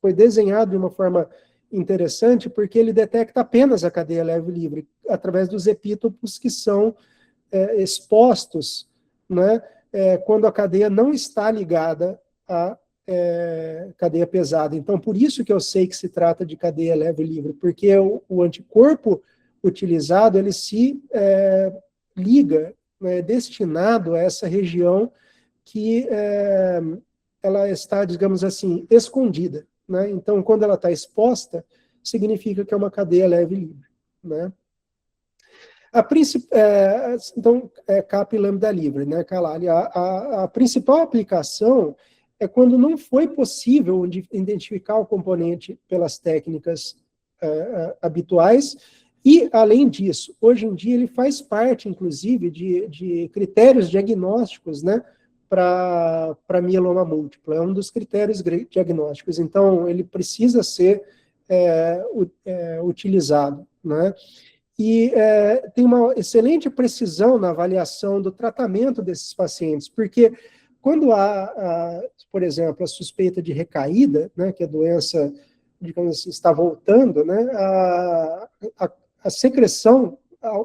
foi desenhado de uma forma interessante, porque ele detecta apenas a cadeia leve livre, através dos epítopos que são expostos, né, quando a cadeia não está ligada à cadeia pesada. Então, por isso que eu sei que se trata de cadeia leve livre, porque o anticorpo utilizado, ele se liga, destinado a essa região que ela está, digamos assim, escondida, né? Então, quando ela está exposta, significa que é uma cadeia leve livre, né? Então, capa e lambda livre, né, Calali? A principal aplicação é quando não foi possível identificar o componente pelas técnicas habituais, e, além disso, hoje em dia ele faz parte, inclusive, de critérios diagnósticos, né, para mieloma múltiplo. É um dos critérios diagnósticos. Então, ele precisa ser utilizado, né? E tem uma excelente precisão na avaliação do tratamento desses pacientes, porque quando há, por exemplo, a suspeita de recaída, né, que é doença digamos assim, está voltando, né, a secreção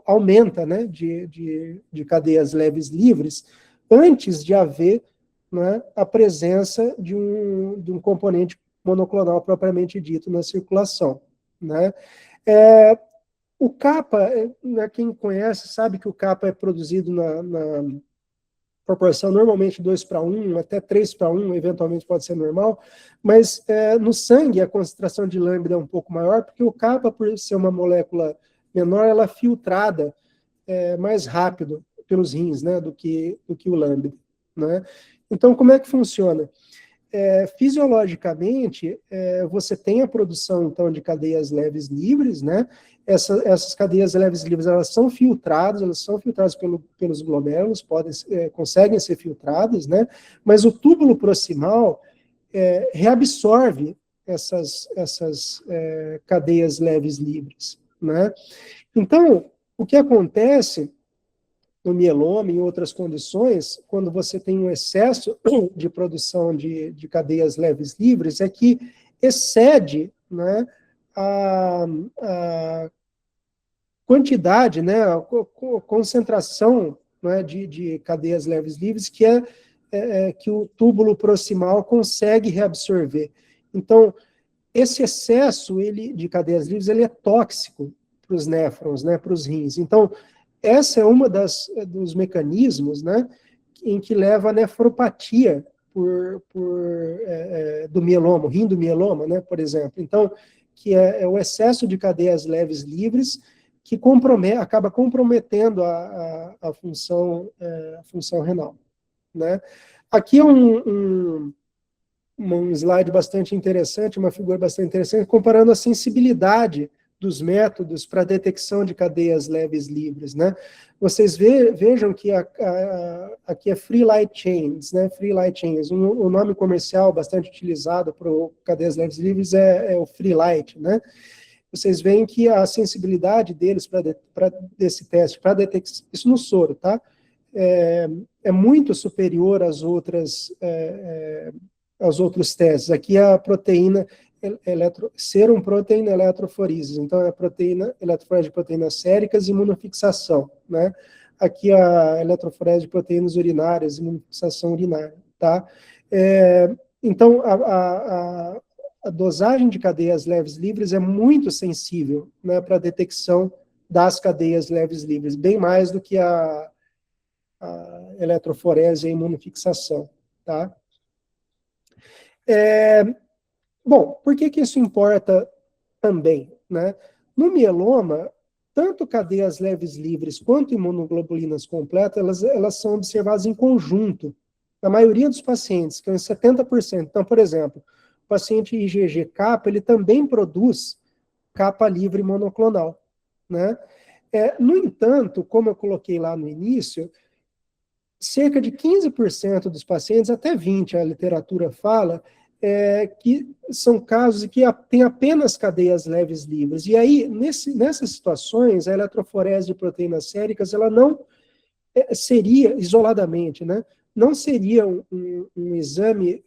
aumenta, né, de cadeias leves livres, antes de haver, né, a presença de um componente monoclonal propriamente dito na circulação, né. O capa, né, quem conhece sabe que o capa é produzido na proporção normalmente 2:1, até 3:1, eventualmente pode ser normal, mas no sangue a concentração de lambda é um pouco maior, porque o capa, por ser uma molécula menor, ela é filtrada mais rápido pelos rins, né, do que o lambda, né? Então, como é que funciona? Fisiologicamente, você tem a produção, então, de cadeias leves livres, né? Essas cadeias leves livres, elas são filtradas pelos glomérulos, conseguem ser filtradas, né? Mas o túbulo proximal reabsorve essas cadeias leves livres, né? Então, o que acontece no mieloma e em outras condições, quando você tem um excesso de produção de cadeias leves livres, é que excede, né, a quantidade, né, a concentração, né, de cadeias leves livres que o túbulo proximal consegue reabsorver. Então, esse excesso de cadeias livres ele é tóxico para os néfrons, né, para os rins. Então, essa é uma dos mecanismos, né, em que leva a nefropatia do mieloma, rim do mieloma, né, por exemplo. Então, que é o excesso de cadeias leves livres que acaba comprometendo a função renal, né. Aqui é um slide bastante interessante, uma figura bastante interessante, comparando a sensibilidade dos métodos para detecção de cadeias leves livres, né? Vocês vejam que aqui é Free Light Chains, né? Free Light Chains. O nome comercial bastante utilizado para cadeias leves livres é o Free Light, né? Vocês veem que a sensibilidade deles desse teste, para detecção, isso no soro, tá? É muito superior às outros testes. Aqui a proteína serum protein eletroforesis, então é proteína, eletroforese de proteínas séricas e imunofixação, né? Aqui a eletroforese de proteínas urinárias, imunofixação urinária, tá? Então, a dosagem de cadeias leves livres é muito sensível, né, para a detecção das cadeias leves livres, bem mais do que a eletroforese e a imunofixação, tá? Bom, por que isso importa também, né? No mieloma, tanto cadeias leves livres quanto imunoglobulinas completas, elas são observadas em conjunto. Na maioria dos pacientes, que é em 70%. Então, por exemplo, o paciente IgG-capa, ele também produz capa livre monoclonal, né? No entanto, como eu coloquei lá no início, cerca de 15% dos pacientes, até 20%, a literatura fala, que são casos em que tem apenas cadeias leves livres. E aí, nessas situações, a eletroforese de proteínas séricas, ela não seria, isoladamente, né, não seria um exame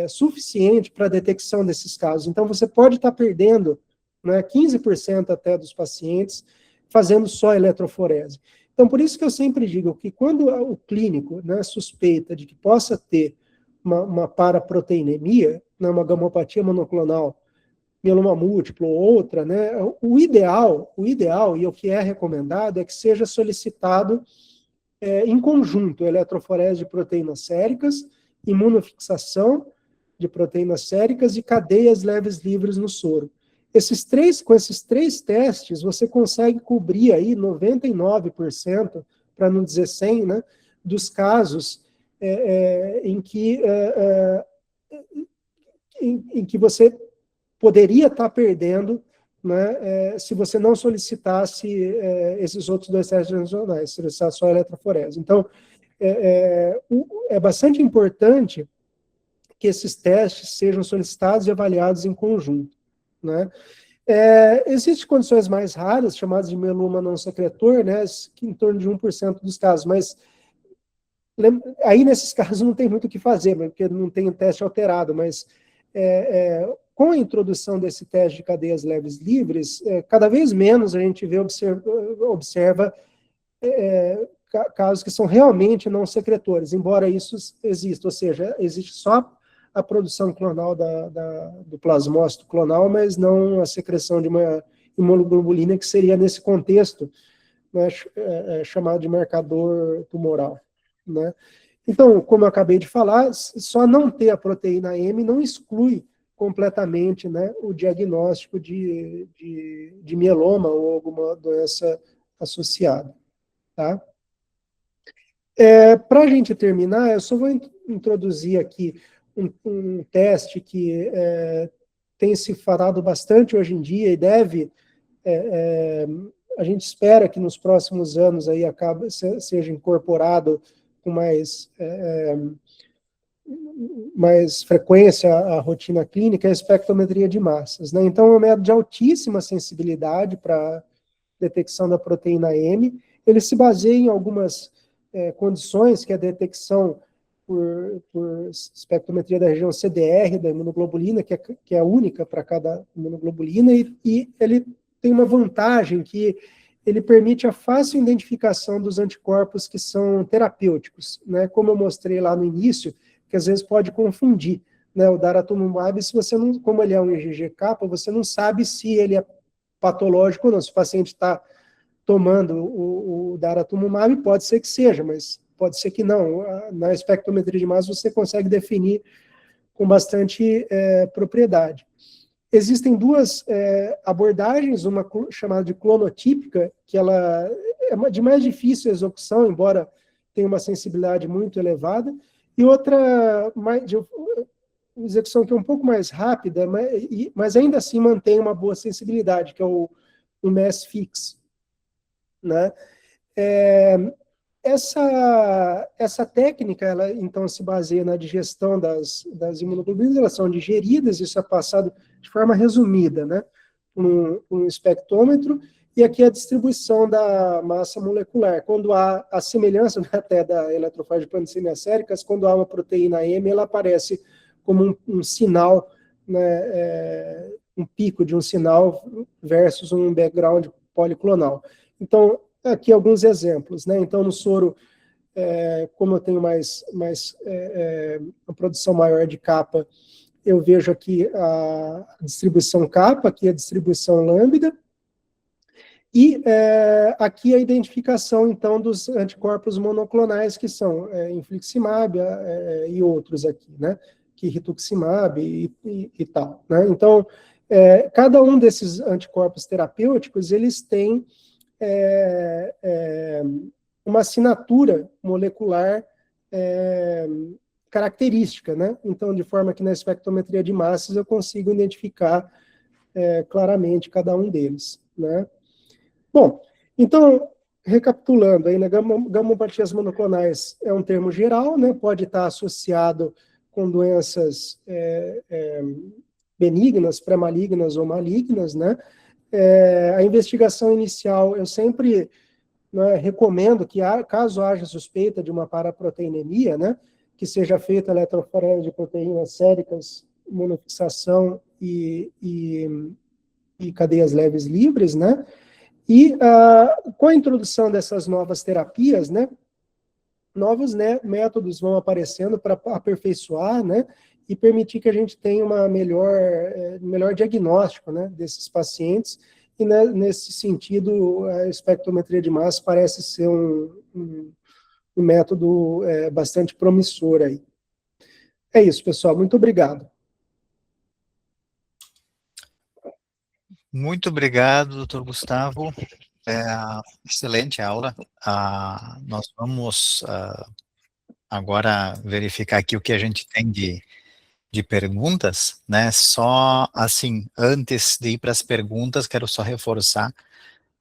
suficiente para a detecção desses casos. Então, você pode estar perdendo, né, 15% até dos pacientes fazendo só eletroforese. Então, por isso que eu sempre digo que quando o clínico, né, suspeita de que possa ter uma paraproteinemia, né, uma gamopatia monoclonal, mieloma múltiplo ou outra, né, o ideal, e o que é recomendado, é que seja solicitado em conjunto eletroforese de proteínas séricas, imunofixação de proteínas séricas e cadeias leves livres no soro. Com esses três testes, você consegue cobrir aí 99%, para não dizer 100%, né, dos casos em que você poderia estar perdendo, né, se você não solicitasse esses outros dois testes adicionais, solicitar só a eletroforese. Então, é bastante importante que esses testes sejam solicitados e avaliados em conjunto, né? Existem condições mais raras, chamadas de mieloma não secretor, né, que em torno de 1% dos casos, mas aí nesses casos não tem muito o que fazer, porque não tem um teste alterado, mas com a introdução desse teste de cadeias leves livres, cada vez menos a gente observa casos que são realmente não secretores, embora isso exista, ou seja, existe só a produção clonal do plasmócito clonal, mas não a secreção de uma imunoglobulina, que seria nesse contexto, né, chamado de marcador tumoral, né? Então, como eu acabei de falar, só não ter a proteína M não exclui completamente, né, o diagnóstico de mieloma ou alguma doença associada, tá? Para a gente terminar, eu só vou introduzir aqui um teste que tem se falado bastante hoje em dia e deve, a gente espera que nos próximos anos aí seja incorporado com mais frequência à rotina clínica, é a espectrometria de massas, né? Então, é um método de altíssima sensibilidade para detecção da proteína M. Ele se baseia em algumas condições, que é a detecção por espectrometria da região CDR, da imunoglobulina, que é única para cada imunoglobulina, e ele tem uma vantagem que ele permite a fácil identificação dos anticorpos que são terapêuticos, né? Como eu mostrei lá no início, que às vezes pode confundir, né? O daratumumab, se você não, como ele é um IgG-capa, você não sabe se ele é patológico ou não. Se o paciente está tomando o daratumumab, pode ser que seja, mas pode ser que não. Na espectrometria de massa você consegue definir com bastante propriedade. Existem duas abordagens, uma chamada de clonotípica, que ela é de mais difícil execução, embora tenha uma sensibilidade muito elevada, e outra de execução que é um pouco mais rápida, mas ainda assim mantém uma boa sensibilidade, que é o mass-fix, né? Essa técnica, ela então se baseia na digestão das imunoglobulinas, elas são digeridas, isso é passado de forma resumida, né, um espectrômetro, e aqui a distribuição da massa molecular. Quando há a semelhança, né, até da eletrofase de panicemia séricas, quando há uma proteína M, ela aparece como um sinal, né, um pico de um sinal versus um background policlonal. Então, aqui alguns exemplos, né? Então, no soro, como eu tenho uma produção maior de capa, eu vejo aqui a distribuição capa, aqui a distribuição lambda, e aqui a identificação, então, dos anticorpos monoclonais, que são infliximab e outros aqui, né? Que rituximab e tal, né? Então, cada um desses anticorpos terapêuticos, eles têm uma assinatura molecular característica, né? Então, de forma que na espectrometria de massas eu consigo identificar claramente cada um deles, né? Bom, então, recapitulando aí, né, gamopatias monoclonais é um termo geral, né? Pode estar associado com doenças benignas, pré-malignas ou malignas, né? A investigação inicial, eu sempre, né, recomendo que, caso haja suspeita de uma paraproteinemia, né, que seja feita eletroforese de proteínas séricas, imunofixação e cadeias leves livres, né, e com a introdução dessas novas terapias, né, novos, né, métodos vão aparecendo para aperfeiçoar, né, e permitir que a gente tenha uma melhor diagnóstico, né, desses pacientes, e né, nesse sentido, a espectrometria de massa parece ser um método bastante promissor aí. É isso, pessoal, muito obrigado. Muito obrigado, doutor Gustavo. Excelente aula. Nós vamos agora verificar aqui o que a gente tem de perguntas, né? Só assim, antes de ir para as perguntas, quero só reforçar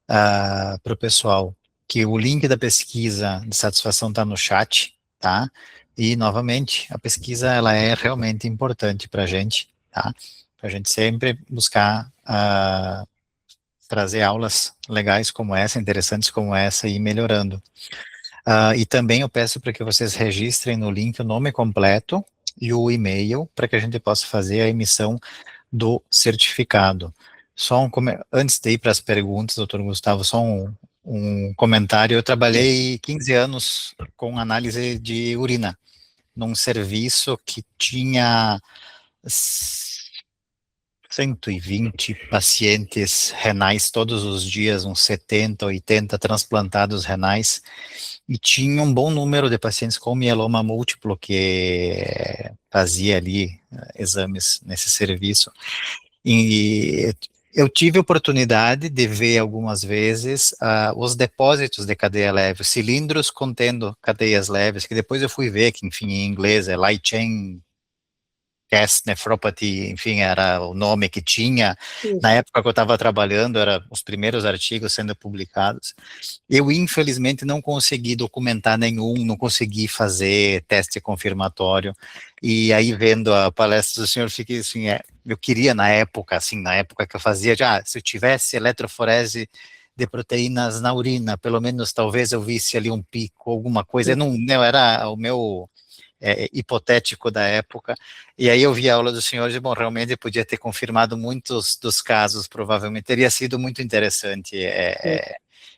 para o pessoal que o link da pesquisa de satisfação está no chat, tá? E, novamente, a pesquisa ela é realmente importante para a gente, tá? Para a gente sempre buscar trazer aulas legais como essa, interessantes como essa, e ir melhorando. E também eu peço para que vocês registrem no link o nome completo e o e-mail, para que a gente possa fazer a emissão do certificado. Antes de ir para as perguntas, doutor Gustavo, só um comentário. Eu trabalhei 15 anos com análise de urina, num serviço que tinha 120 pacientes renais todos os dias, uns 70, 80 transplantados renais, e tinha um bom número de pacientes com mieloma múltiplo que fazia ali exames nesse serviço. E eu tive a oportunidade de ver algumas vezes os depósitos de cadeia leve, cilindros contendo cadeias leves, que depois eu fui ver que, enfim, em inglês é light chain gas nephropathy, enfim, era o nome que tinha. Na Isso. época que eu estava trabalhando, eram os primeiros artigos sendo publicados. Eu, infelizmente, não consegui documentar nenhum, não consegui fazer teste confirmatório, e aí, vendo a palestra do senhor, fiquei assim, eu queria na época que eu fazia, se eu tivesse eletroforese de proteínas na urina, pelo menos talvez eu visse ali um pico, alguma coisa, não era o meu hipotético da época, e aí eu vi a aula do senhor e, bom, realmente podia ter confirmado muitos dos casos, provavelmente teria sido muito interessante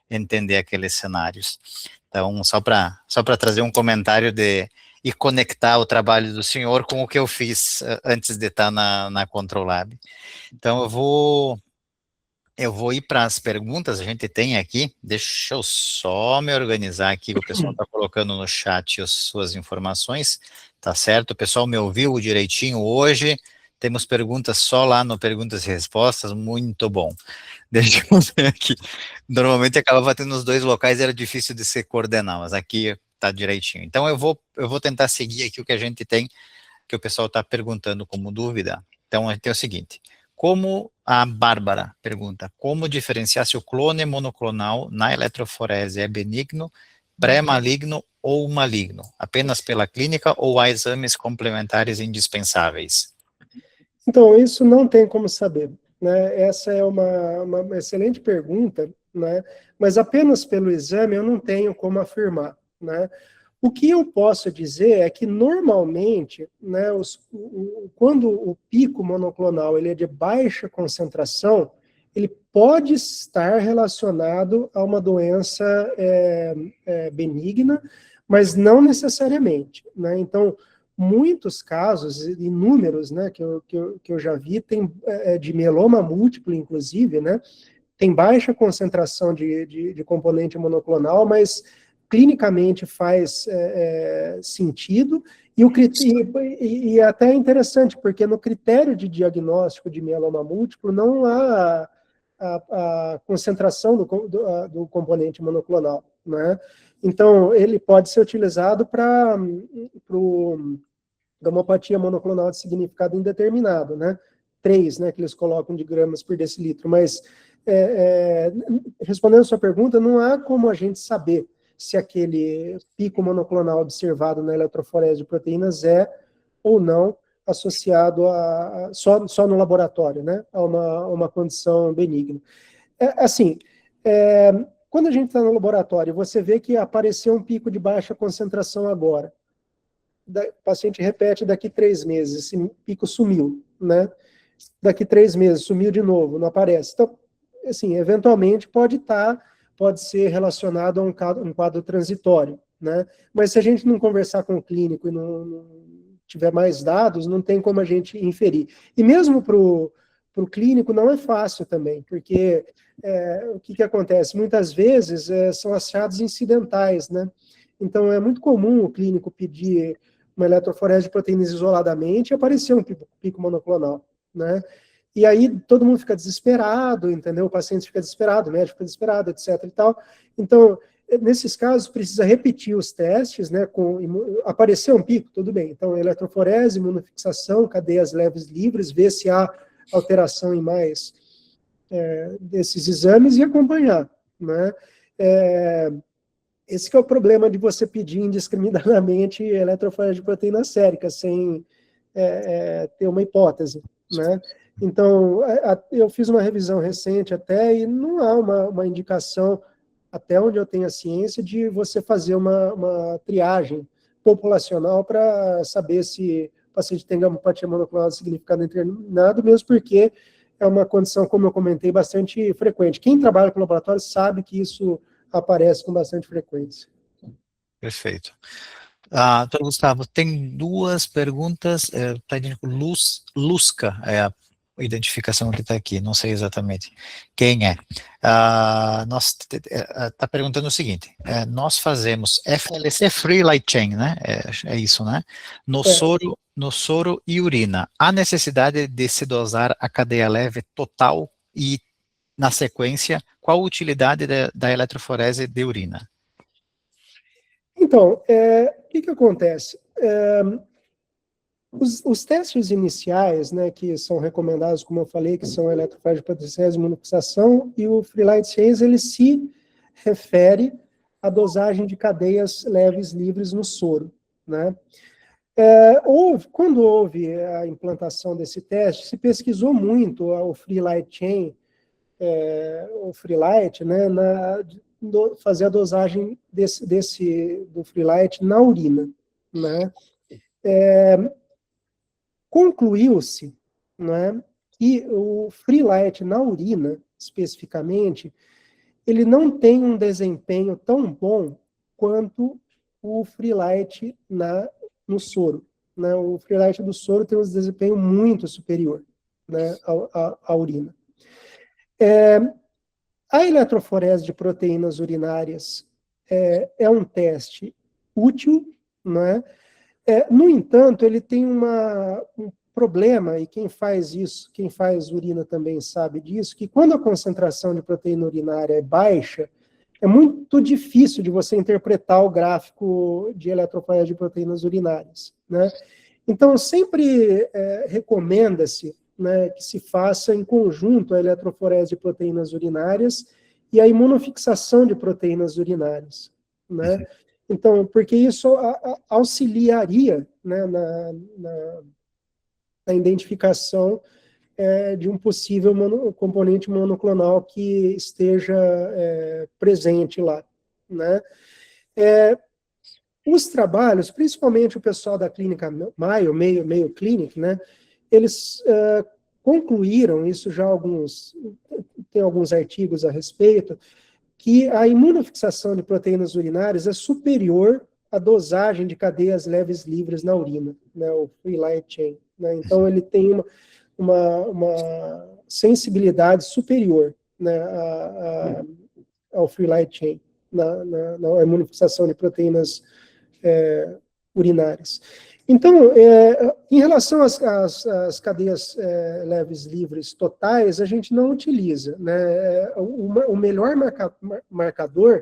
entender aqueles cenários. Então, só para trazer um comentário e conectar o trabalho do senhor com o que eu fiz antes de estar na Controlab. Então, eu vou ir para as perguntas, a gente tem aqui, deixa eu só me organizar aqui, o pessoal está colocando no chat as suas informações, tá certo? O pessoal me ouviu direitinho hoje, temos perguntas só lá no Perguntas e Respostas, muito bom. Deixa eu ver aqui, normalmente acabava tendo nos dois locais, era difícil de se coordenar, mas aqui tá direitinho. Então eu vou tentar seguir aqui o que a gente tem, que o pessoal está perguntando como dúvida. Então, é o seguinte, como a Bárbara pergunta, como diferenciar se o clone monoclonal na eletroforese é benigno, pré-maligno ou maligno? Apenas pela clínica ou há exames complementares indispensáveis? Então, isso não tem como saber, né? Essa é uma excelente pergunta, né? Mas apenas pelo exame eu não tenho como afirmar, né? O que eu posso dizer é que, normalmente, né, quando o pico monoclonal ele é de baixa concentração, ele pode estar relacionado a uma doença benigna, mas não necessariamente, né? Então, muitos casos, inúmeros, né, que eu já vi, tem de mieloma múltiplo, inclusive, né, tem baixa concentração de componente monoclonal, mas clinicamente faz sentido, e até é interessante, porque no critério de diagnóstico de mieloma múltiplo não há a concentração do componente monoclonal, né? Então, ele pode ser utilizado para gamopatia monoclonal de significado indeterminado, né? 3, né, que eles colocam de gramas por decilitro, mas respondendo a sua pergunta, não há como a gente saber se aquele pico monoclonal observado na eletroforese de proteínas é ou não associado só no laboratório, né, a uma condição benigna. Assim, quando a gente está no laboratório, você vê que apareceu um pico de baixa concentração agora, o paciente repete daqui 3 meses, esse pico sumiu, né? Daqui 3 meses sumiu de novo, não aparece. Então, assim, eventualmente pode ser relacionado a um quadro transitório, né? Mas se a gente não conversar com o clínico e não tiver mais dados, não tem como a gente inferir. E mesmo para o clínico não é fácil também, porque o que acontece? Muitas vezes são achados incidentais, né? Então, é muito comum o clínico pedir uma eletroforese de proteínas isoladamente e aparecer um pico monoclonal, né? E aí todo mundo fica desesperado, entendeu? O paciente fica desesperado, o médico fica desesperado, etc. e tal. Então, nesses casos, precisa repetir os testes, né? Apareceu um pico, tudo bem. Então, eletroforese, imunofixação, cadeias leves livres, ver se há alteração em mais desses exames e acompanhar, né? Esse que é o problema de você pedir indiscriminadamente eletroforese de proteínas séricas, sem ter uma hipótese, né? Então, eu fiz uma revisão recente até, e não há uma indicação, até onde eu tenho a ciência, de você fazer uma triagem populacional para saber se paciente tem gamopatia monoclonal de significado indeterminado, mesmo porque é uma condição, como eu comentei, bastante frequente. Quem trabalha com laboratório sabe que isso aparece com bastante frequência. Perfeito. Doutor Gustavo, tem duas perguntas, está dizendo que Lusca é a identificação que está aqui, não sei exatamente quem é. Está perguntando o seguinte, nós fazemos FLC Free Light Chain, né? É isso, né? No soro e urina. Há necessidade de se dosar a cadeia leve total e, na sequência, qual a utilidade da eletroforese de urina? Então, o que acontece? Os testes iniciais, né, que são recomendados, como eu falei, que são a eletroforese de potenciais de monofixação e o Free Light Chains, ele se refere à dosagem de cadeias leves livres no soro, né? Quando houve a implantação desse teste, se pesquisou muito o Free Light Chain, o Free Light, né, fazer a dosagem do Free Light na urina, né? Concluiu-se, né, que o Free Light na urina, especificamente, ele não tem um desempenho tão bom quanto o Free Light no soro, né? O Free Light do soro tem um desempenho muito superior, né, à urina. A eletroforese de proteínas urinárias é um teste útil, né? No entanto, ele tem um problema, e quem faz isso, quem faz urina também sabe disso, que quando a concentração de proteína urinária é baixa, é muito difícil de você interpretar o gráfico de eletroforese de proteínas urinárias, né? Então, sempre recomenda-se, né, que se faça em conjunto a eletroforese de proteínas urinárias e a imunofixação de proteínas urinárias, né? Então, porque isso auxiliaria, né, na identificação de um possível componente monoclonal que esteja presente lá, né? Os trabalhos, principalmente o pessoal da clínica Mayo Clinic, né, eles concluíram, isso já tem alguns artigos a respeito, que a imunofixação de proteínas urinárias é superior à dosagem de cadeias leves livres na urina, né, o Free Light Chain, né? Então, ele tem uma sensibilidade superior, né, ao Free Light Chain, na imunofixação de proteínas urinárias. Então, em relação às cadeias leves livres totais, a gente não utiliza, né? O melhor marcador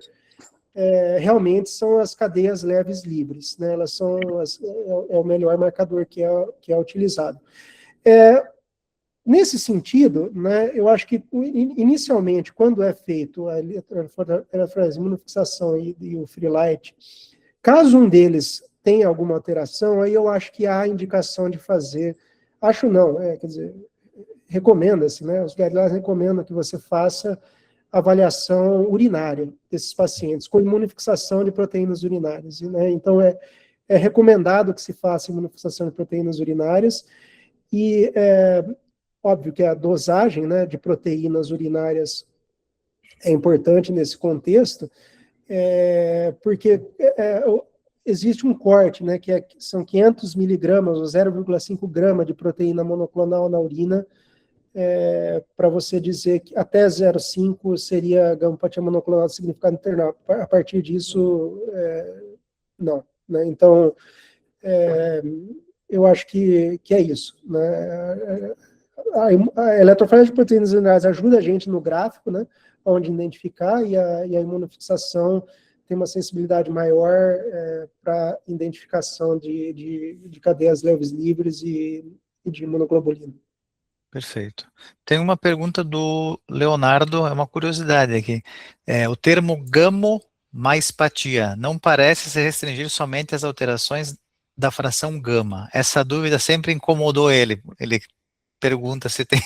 realmente são as cadeias leves livres, né? Elas são o melhor marcador que é utilizado. Nesse sentido, né, eu acho que inicialmente, quando é feito a imunofixação e o Free Light, caso um deles tenha alguma alteração, aí eu acho que há indicação de fazer, acho não, quer dizer, recomenda-se, né, os guidelines recomendam que você faça avaliação urinária desses pacientes, com imunofixação de proteínas urinárias, né, então é recomendado que se faça imunofixação de proteínas urinárias, e óbvio que a dosagem, né, de proteínas urinárias é importante nesse contexto, porque existe um corte, né, que são 500 miligramas, ou 0,5 grama de proteína monoclonal na urina, para você dizer que até 0,5 seria gamopatia monoclonal de significado internal. A partir disso, não, né? Então, eu acho que é isso, né? A eletroforese de proteínas urinárias ajuda a gente no gráfico, né, onde identificar, e a imunofixação tem uma sensibilidade maior para identificação de cadeias leves livres e de imunoglobulina. Perfeito. Tem uma pergunta do Leonardo, é uma curiosidade aqui. O termo gamomaispatia não parece se restringir somente às alterações da fração gama. Essa dúvida sempre incomodou ele. Ele pergunta se tem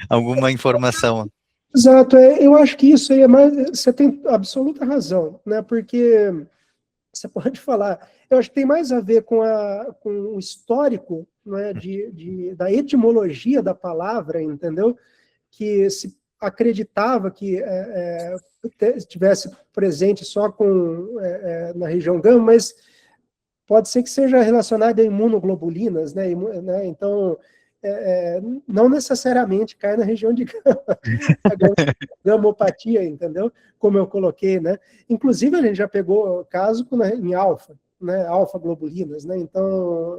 alguma informação. Exato, eu acho que isso aí é mais, você tem absoluta razão, né, porque Você pode falar. Eu acho que tem mais a ver com o histórico, né, da etimologia da palavra, entendeu? Que se acreditava que estivesse presente só na região gama, mas pode ser que seja relacionado a imunoglobulinas, né? Então, não necessariamente cai na região de gama, a gamopatia, entendeu? Como eu coloquei, né? Inclusive, a gente já pegou caso em alfa, né? Alfa-globulinas, né? Então,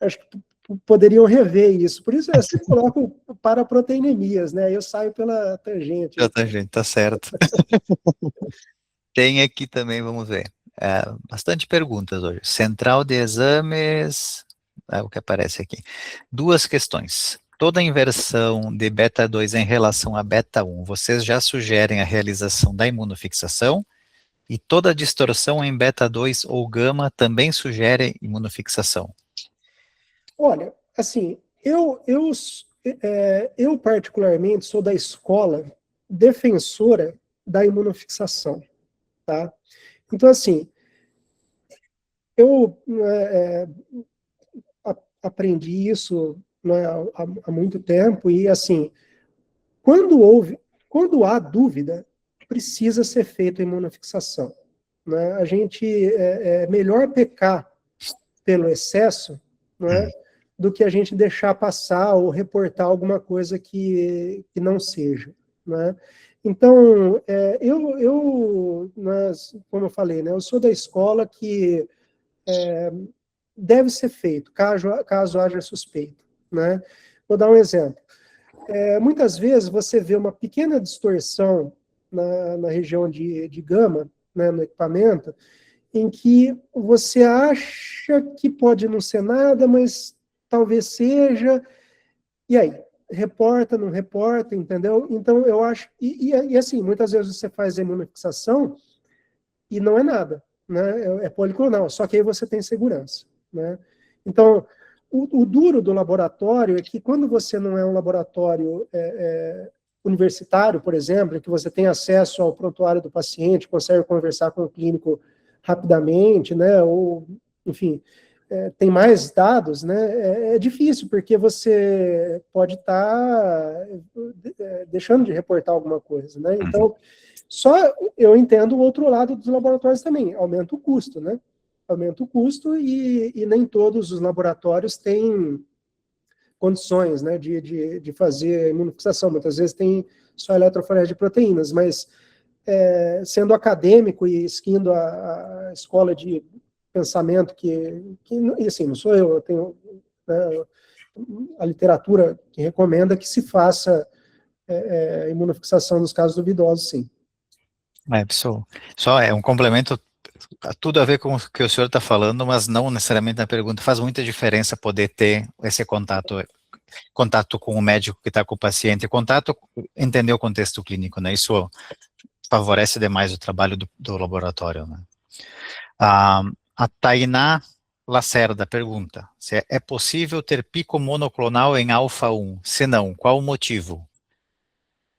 acho que poderiam rever isso. Por isso, eu sempre coloco para proteinemias, né? Eu saio pela tangente. Gente, tá certo. Tem aqui também, vamos ver. Bastante perguntas hoje. Central de exames, o que aparece aqui. 2 questões. Toda inversão de beta 2 em relação a beta 1, vocês já sugerem a realização da imunofixação? E toda distorção em beta 2 ou gama também sugere imunofixação? Olha, assim, eu particularmente sou da escola defensora da imunofixação, tá? Então, assim, eu aprendi isso, né, há muito tempo e, assim, quando há dúvida, precisa ser feita a imunofixação, né? A gente é melhor pecar pelo excesso, né, do que a gente deixar passar ou reportar alguma coisa que não seja, né? Então, como eu falei, né, eu sou da escola que deve ser feito, caso haja suspeita, né? Vou dar um exemplo. Muitas vezes você vê uma pequena distorção na região de gama, né, no equipamento, em que você acha que pode não ser nada, mas talvez seja, e aí? Reporta, não reporta, entendeu? Então, eu acho... E assim, muitas vezes você faz a imunofixação e não é nada, né? É policlonal, só que aí você tem segurança, né? Então, o duro do laboratório é que quando você não é um laboratório universitário, por exemplo, que você tem acesso ao prontuário do paciente, consegue conversar com o clínico rapidamente, né? Ou, enfim, tem mais dados, né? É difícil, porque você pode estar deixando de reportar alguma coisa, né? Então, só eu entendo o outro lado dos laboratórios também, aumenta o custo, né? Aumenta o custo e nem todos os laboratórios têm condições, né, de fazer imunofixação. Muitas vezes tem só eletroforese de proteínas, mas sendo acadêmico e seguindo a escola de pensamento e assim, não sou eu tenho, né, a literatura que recomenda que se faça imunofixação nos casos duvidosos, sim. Só é um complemento, tudo a ver com o que o senhor está falando, mas não necessariamente na pergunta. Faz muita diferença poder ter esse contato com o médico que está com o paciente, entender o contexto clínico, né? Isso favorece demais o trabalho do laboratório, né? A Tainá Lacerda pergunta se é possível ter pico monoclonal em alfa 1, se não, qual o motivo?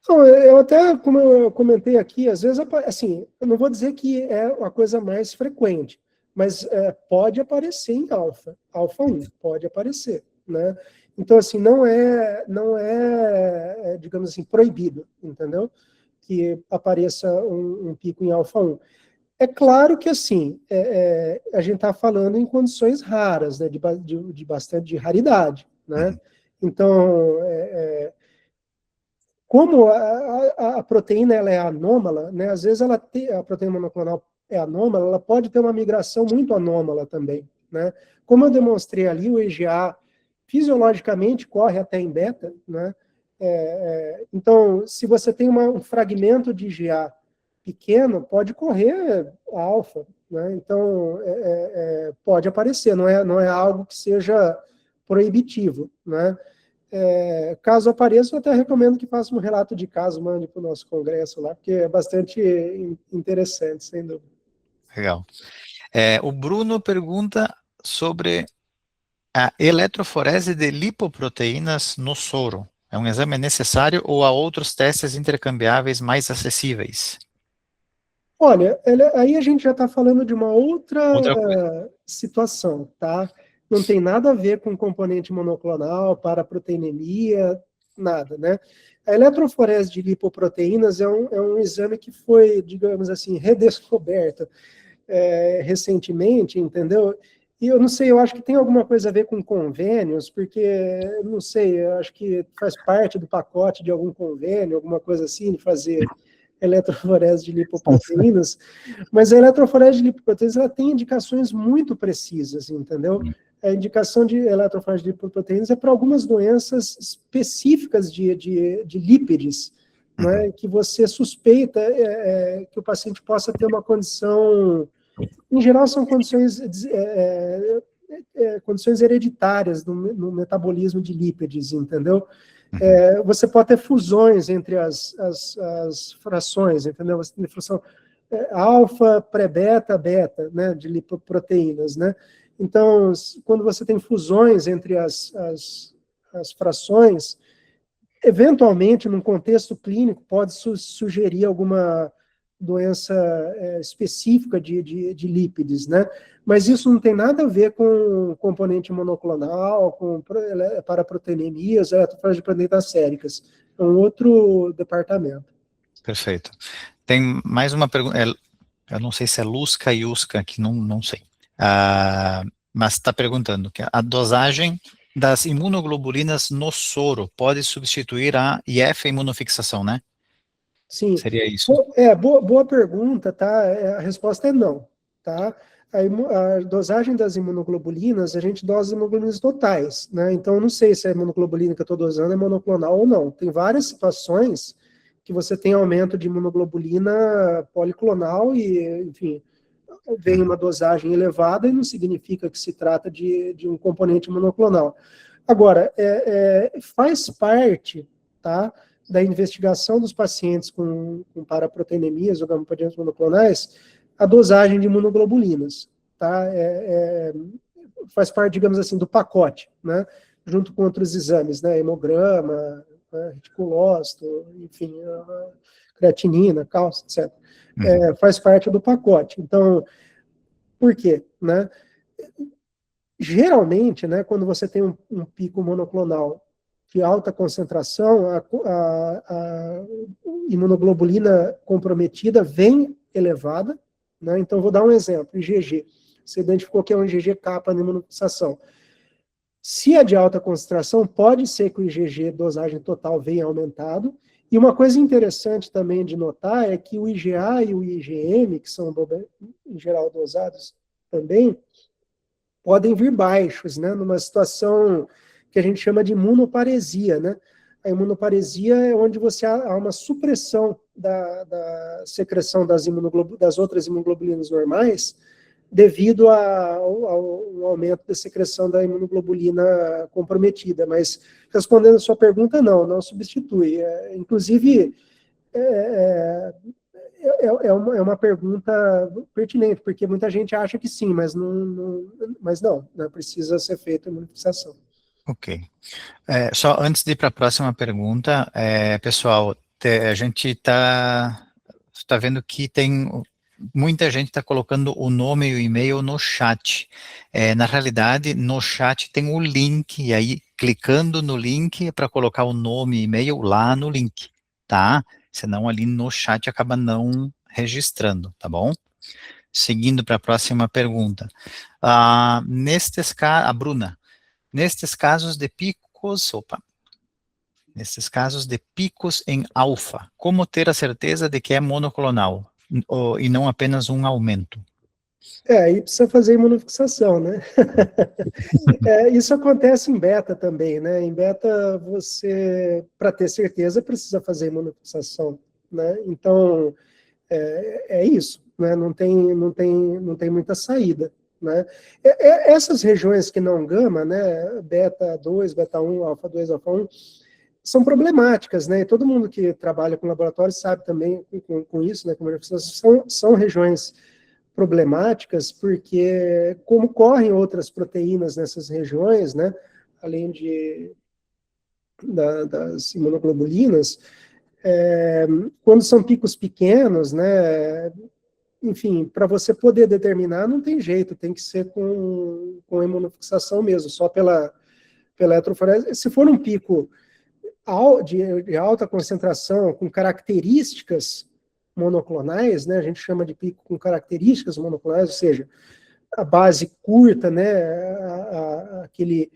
Não, eu até, como eu comentei aqui, às vezes, assim, eu não vou dizer que é a coisa mais frequente, mas pode aparecer em alfa 1, pode aparecer, né? Então, assim, não é, digamos assim, proibido, entendeu? Que apareça um pico em alfa 1. É claro que, assim, a gente está falando em condições raras, né, de bastante raridade, né? Então, como a proteína ela é anômala, né, às vezes a proteína monoclonal é anômala, ela pode ter uma migração muito anômala também, né? Como eu demonstrei ali, o EGA fisiologicamente corre até em beta, né? Então, se você tem um fragmento de IgA pequeno, pode correr alfa, né? Então, pode aparecer, não é algo que seja proibitivo, né? Caso apareça, eu até recomendo que faça um relato de caso, mande para o nosso congresso lá, porque é bastante interessante, sem dúvida. Legal. O Bruno pergunta sobre a eletroforese de lipoproteínas no soro. É um exame necessário ou há outros testes intercambiáveis mais acessíveis? Olha, aí a gente já está falando de uma outra Outra coisa. situação, tá? Não tem nada a ver com componente monoclonal, paraproteinemia, nada, né? A eletroforese de lipoproteínas é um exame que foi, digamos assim, redescoberto recentemente, entendeu? E eu não sei, eu acho que tem alguma coisa a ver com convênios, porque, não sei, eu acho que faz parte do pacote de algum convênio, alguma coisa assim, de fazer eletroforese de lipoproteínas, mas a eletroforese de lipoproteínas ela tem indicações muito precisas, entendeu? A indicação de eletroforese de lipoproteínas é para algumas doenças específicas de lípides, né, que você suspeita que o paciente possa ter uma condição, em geral são condições hereditárias no metabolismo de lípides, entendeu? Você pode ter fusões entre as frações, entendeu? Você tem fração alfa, pré-beta, beta, né, de lipoproteínas, né? Então, quando você tem fusões entre as frações, eventualmente, num contexto clínico, pode sugerir alguma doença específica de lípides, né? Mas isso não tem nada a ver com componente monoclonal, com paraproteinemias, eletroforese de planetas séricas. É um outro departamento. Perfeito. Tem mais uma pergunta, eu não sei se é Lusca e Usca, que não sei. Mas está perguntando que a dosagem das imunoglobulinas no soro pode substituir a IF imunofixação, né? Sim. Seria isso. Boa pergunta, tá? A resposta é não, tá? A dosagem das imunoglobulinas, a gente dosa imunoglobulinas totais, né? Então, eu não sei se a imunoglobulina que eu estou dosando é monoclonal ou não. Tem várias situações que você tem aumento de imunoglobulina policlonal e, enfim, vem uma dosagem elevada e não significa que se trata de um componente monoclonal. Agora, faz parte, tá, da investigação dos pacientes com paraproteinemias ou gammopatemias monoclonais a dosagem de imunoglobulinas, tá? Faz parte, digamos assim, do pacote, né? Junto com outros exames, né? Hemograma, né? Reticulócito, enfim, creatinina, cálcio, etc. Faz parte do pacote. Então, por quê? Né? Geralmente, né, quando você tem um pico monoclonal de alta concentração, a imunoglobulina comprometida vem elevada, né? Então, vou dar um exemplo, IgG. Você identificou que é um IgG capa na imunofixação. Se é de alta concentração, pode ser que o IgG, dosagem total, venha aumentado. E uma coisa interessante também de notar é que o IgA e o IgM, que são, em geral, dosados também, podem vir baixos, né, numa situação que a gente chama de imunoparesia, né? A imunoparesia é onde há uma supressão da secreção das outras imunoglobulinas normais devido ao aumento da secreção da imunoglobulina comprometida. Mas, respondendo a sua pergunta, não substitui. Inclusive, é uma pergunta pertinente, porque muita gente acha que sim, mas não, né? Precisa ser feita a imunização. Ok. Só antes de ir para a próxima pergunta, pessoal, a gente tá vendo que tem muita gente está colocando o nome e o e-mail no chat. Na realidade, no chat tem o link, e aí, clicando no link é para colocar o nome e e-mail lá no link, tá? Senão ali no chat acaba não registrando, tá bom? Seguindo para a próxima pergunta. A Bruna, nestes casos de picos, nesses casos de picos em alfa, como ter a certeza de que é monoclonal e não apenas um aumento? Aí precisa fazer imunofixação, né? Isso acontece em beta também, né? Em beta, você, para ter certeza, precisa fazer imunofixação, né? Então, isso, né? Não tem muita saída, né? Essas regiões que não gama, né? Beta 2, beta 1, alfa 2, alfa 1, são problemáticas, né? E todo mundo que trabalha com laboratório sabe também com isso, né? São regiões problemáticas, porque como correm outras proteínas nessas regiões, né? Além das imunoglobulinas, quando são picos pequenos, né? enfim, para você poder determinar, não tem jeito, tem que ser com imunofixação mesmo, só pela eletroforese. Se for um pico de alta concentração, com características monoclonais, né, a gente chama de pico com características monoclonais, ou seja, a base curta, né, aquele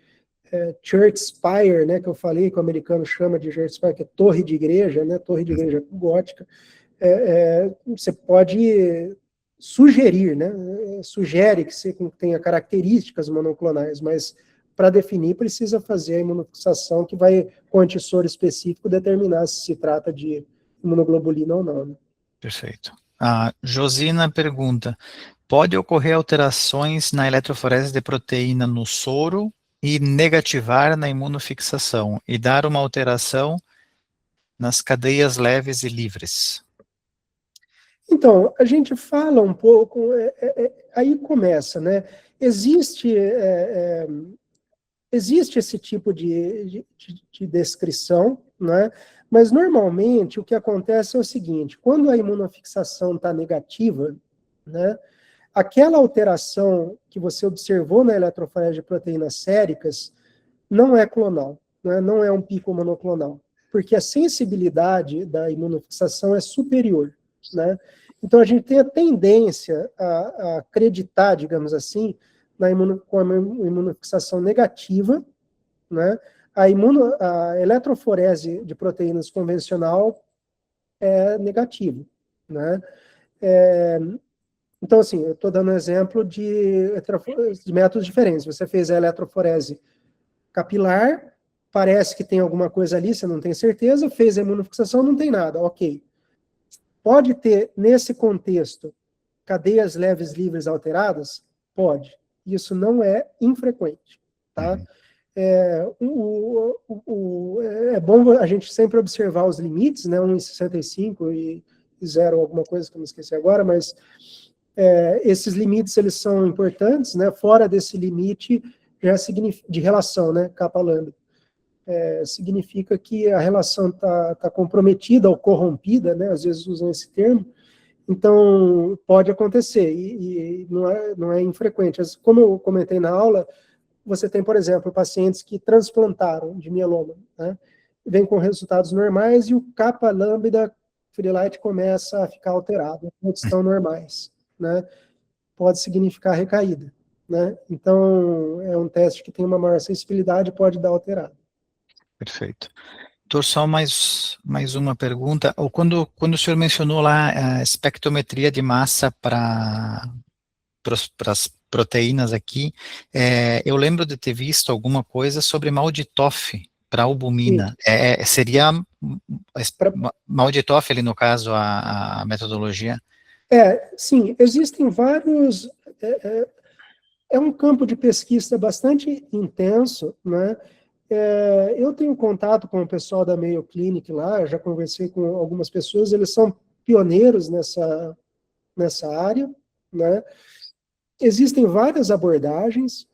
church spire, né, que eu falei, que o americano chama de church spire, que é torre de igreja, né, torre de igreja gótica, você pode sugerir, né, sugere que você tenha características monoclonais, mas para definir precisa fazer a imunofixação que vai, com antissoro específico, determinar se se trata de imunoglobulina ou não. Né? Perfeito. A Josina pergunta, pode ocorrer alterações na eletroforese de proteína no soro e negativar na imunofixação e dar uma alteração nas cadeias leves e livres? Então, a gente fala um pouco, aí começa, né? Existe esse tipo de descrição, né? Mas normalmente o que acontece é o seguinte: quando a imunofixação está negativa, né? Aquela alteração que você observou na eletroforese de proteínas séricas não é clonal, né? Não é um pico monoclonal, porque a sensibilidade da imunofixação é superior, né? Então a gente tem a tendência a acreditar, digamos assim, com a imunofixação negativa, né? A eletroforese de proteínas convencional é negativa, né? Então, assim, eu estou dando um exemplo de métodos diferentes. Você fez a eletroforese capilar, parece que tem alguma coisa ali, você não tem certeza, fez a imunofixação, não tem nada, ok. Pode ter, nesse contexto, cadeias leves livres alteradas? Pode. Isso não é infrequente, tá? É bom a gente sempre observar os limites, né? 1,65 e 0 alguma coisa que eu me esqueci agora, mas esses limites eles são importantes, né? Fora desse limite já de relação, né? Kappa lambda. Significa que a relação tá comprometida ou corrompida, né? Às vezes usam esse termo. Então, pode acontecer, e não é infrequente. Como eu comentei na aula, você tem, por exemplo, pacientes que transplantaram de mieloma, né? Vem com resultados normais e o kappa lambda free light começa a ficar alterado, outros estão normais, né? Pode significar recaída, né? Então, é um teste que tem uma maior sensibilidade e pode dar alterado. Perfeito. Doutor, só mais uma pergunta. Ou quando o senhor mencionou lá a espectrometria de massa para as proteínas aqui, eu lembro de ter visto alguma coisa sobre mal de TOF para albumina. Seria mal de TOF ali, no caso, a metodologia? Sim, existem vários... É um campo de pesquisa bastante intenso, né? Eu tenho contato com o pessoal da Mayo Clinic lá, já conversei com algumas pessoas, eles são pioneiros nessa área, né? Existem várias abordagens,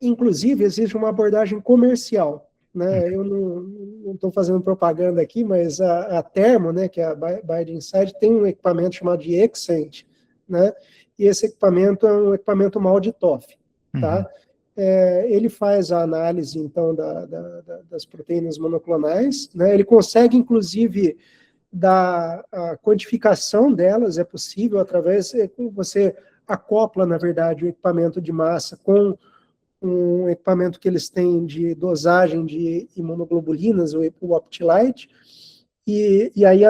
inclusive existe uma abordagem comercial, né? Eu não estou fazendo propaganda aqui, mas a Thermo, né, que é a Biden Insight, tem um equipamento chamado de Exent, né? E esse equipamento é um equipamento mal de TOF, tá? Ele faz a análise, então, das proteínas monoclonais, né? Ele consegue, inclusive, dar a quantificação delas, é possível, através, você acopla, na verdade, o equipamento de massa com um equipamento que eles têm de dosagem de imunoglobulinas, o OptiLight, e aí,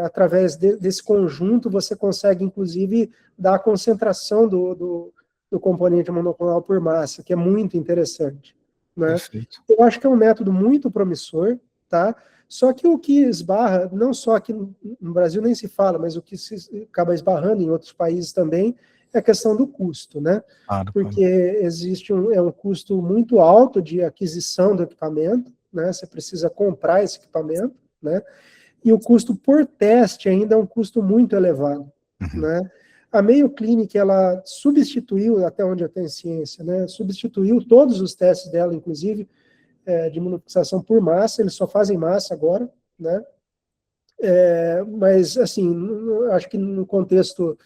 através desse conjunto, você consegue, inclusive, dar a concentração do componente monoclonal por massa, que é muito interessante. Né? Perfeito. Eu acho que é um método muito promissor, tá? Só que o que esbarra, não só aqui no Brasil nem se fala, mas o que se acaba esbarrando em outros países também, é a questão do custo, né? Claro, porque existe um custo muito alto de aquisição do equipamento, né? Você precisa comprar esse equipamento, né? E o custo por teste ainda é um custo muito elevado, né? A Mayo Clinic, ela substituiu, até onde eu tenho ciência, né? Substituiu todos os testes dela, inclusive, de imunofixação por massa, eles só fazem massa agora, né? Mas, assim, acho que no contexto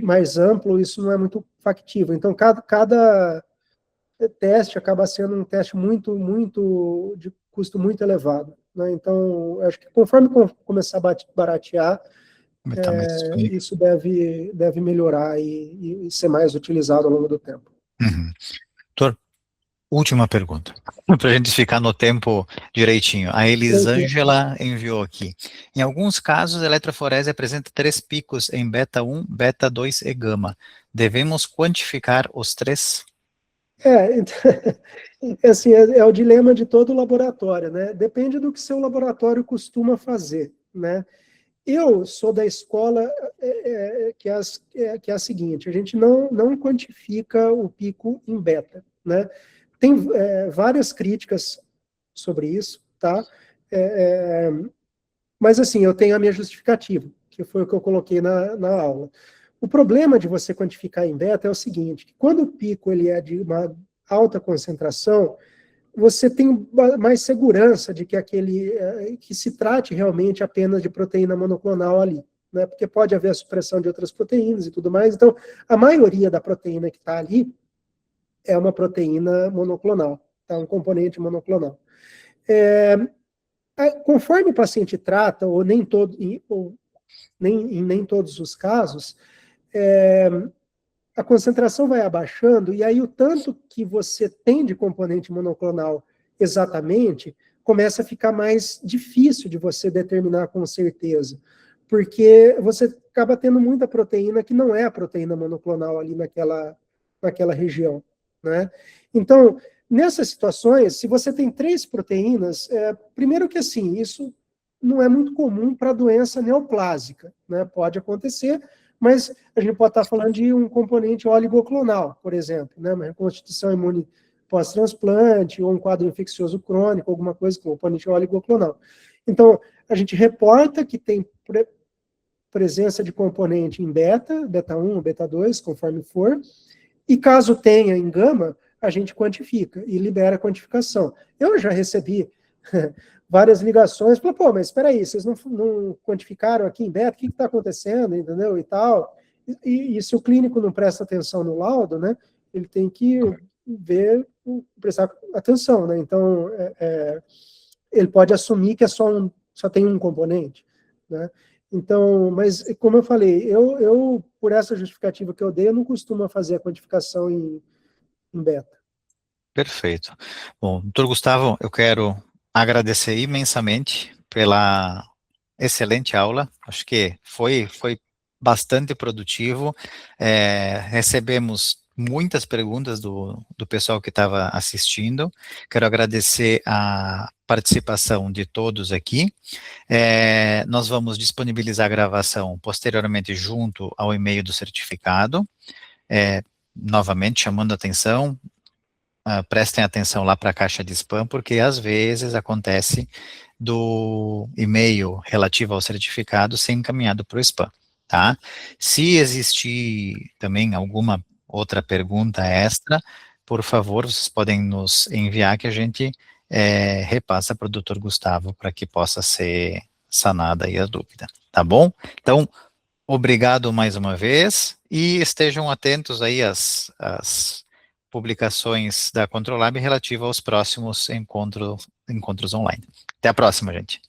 mais amplo, isso não é muito factível. Então, cada teste acaba sendo um teste de custo muito elevado, né? Então, acho que conforme começar a baratear, Vai estar mais disponível. isso deve melhorar e ser mais utilizado ao longo do tempo. Uhum. Doutor, última pergunta, para a gente ficar no tempo direitinho. A Elisângela enviou aqui. Em alguns casos, a eletroforese apresenta 3 picos em beta 1, beta 2 e gama. Devemos quantificar os 3? Então, assim, é o dilema de todo laboratório, né? Depende do que seu laboratório costuma fazer, né? Eu sou da escola que é a seguinte: a gente não quantifica o pico em beta, né? Tem várias críticas sobre isso, tá? Mas assim, eu tenho a minha justificativa, que foi o que eu coloquei na aula. O problema de você quantificar em beta é o seguinte: que quando o pico ele é de uma alta concentração, você tem mais segurança de que se trate realmente apenas de proteína monoclonal ali, né? Porque pode haver a supressão de outras proteínas e tudo mais. Então, a maioria da proteína que está ali é uma proteína monoclonal, tá? Um componente monoclonal. Conforme o paciente trata, ou nem nem todos os casos, a concentração vai abaixando, e aí o tanto que você tem de componente monoclonal exatamente, começa a ficar mais difícil de você determinar com certeza, porque você acaba tendo muita proteína que não é a proteína monoclonal ali naquela região, né? Então, nessas situações, se você tem 3 proteínas, primeiro que assim, isso não é muito comum para doença neoplásica, né? Pode acontecer, mas a gente pode estar falando de um componente oligoclonal, por exemplo, né? Uma reconstituição imune pós-transplante, ou um quadro infeccioso crônico, alguma coisa com componente oligoclonal. Então, a gente reporta que tem presença de componente em beta 1, beta 2, conforme for, e caso tenha em gama, a gente quantifica e libera a quantificação. Eu já recebi várias ligações, falei, pô, mas espera aí, vocês não quantificaram aqui em beta, o que está acontecendo, entendeu, e tal. E se o clínico não presta atenção no laudo, né, ele tem que prestar atenção, né, então ele pode assumir que só tem um componente, né. Então, mas como eu falei, eu por essa justificativa que eu dei, eu não costumo fazer a quantificação em beta. Perfeito. Bom, doutor Gustavo, eu quero agradecer imensamente pela excelente aula. Acho que foi bastante produtivo. Recebemos muitas perguntas do pessoal que estava assistindo. Quero agradecer a participação de todos aqui. Nós vamos disponibilizar a gravação posteriormente junto ao e-mail do certificado. Novamente, chamando a atenção, prestem atenção lá para a caixa de spam, porque às vezes acontece do e-mail relativo ao certificado ser encaminhado para o spam, tá? Se existir também alguma outra pergunta extra, por favor, vocês podem nos enviar que a gente repassa para o Dr. Gustavo para que possa ser sanada aí a dúvida, tá bom? Então, obrigado mais uma vez e estejam atentos aí às publicações da Controlab relativa aos próximos encontros online. Até a próxima, gente.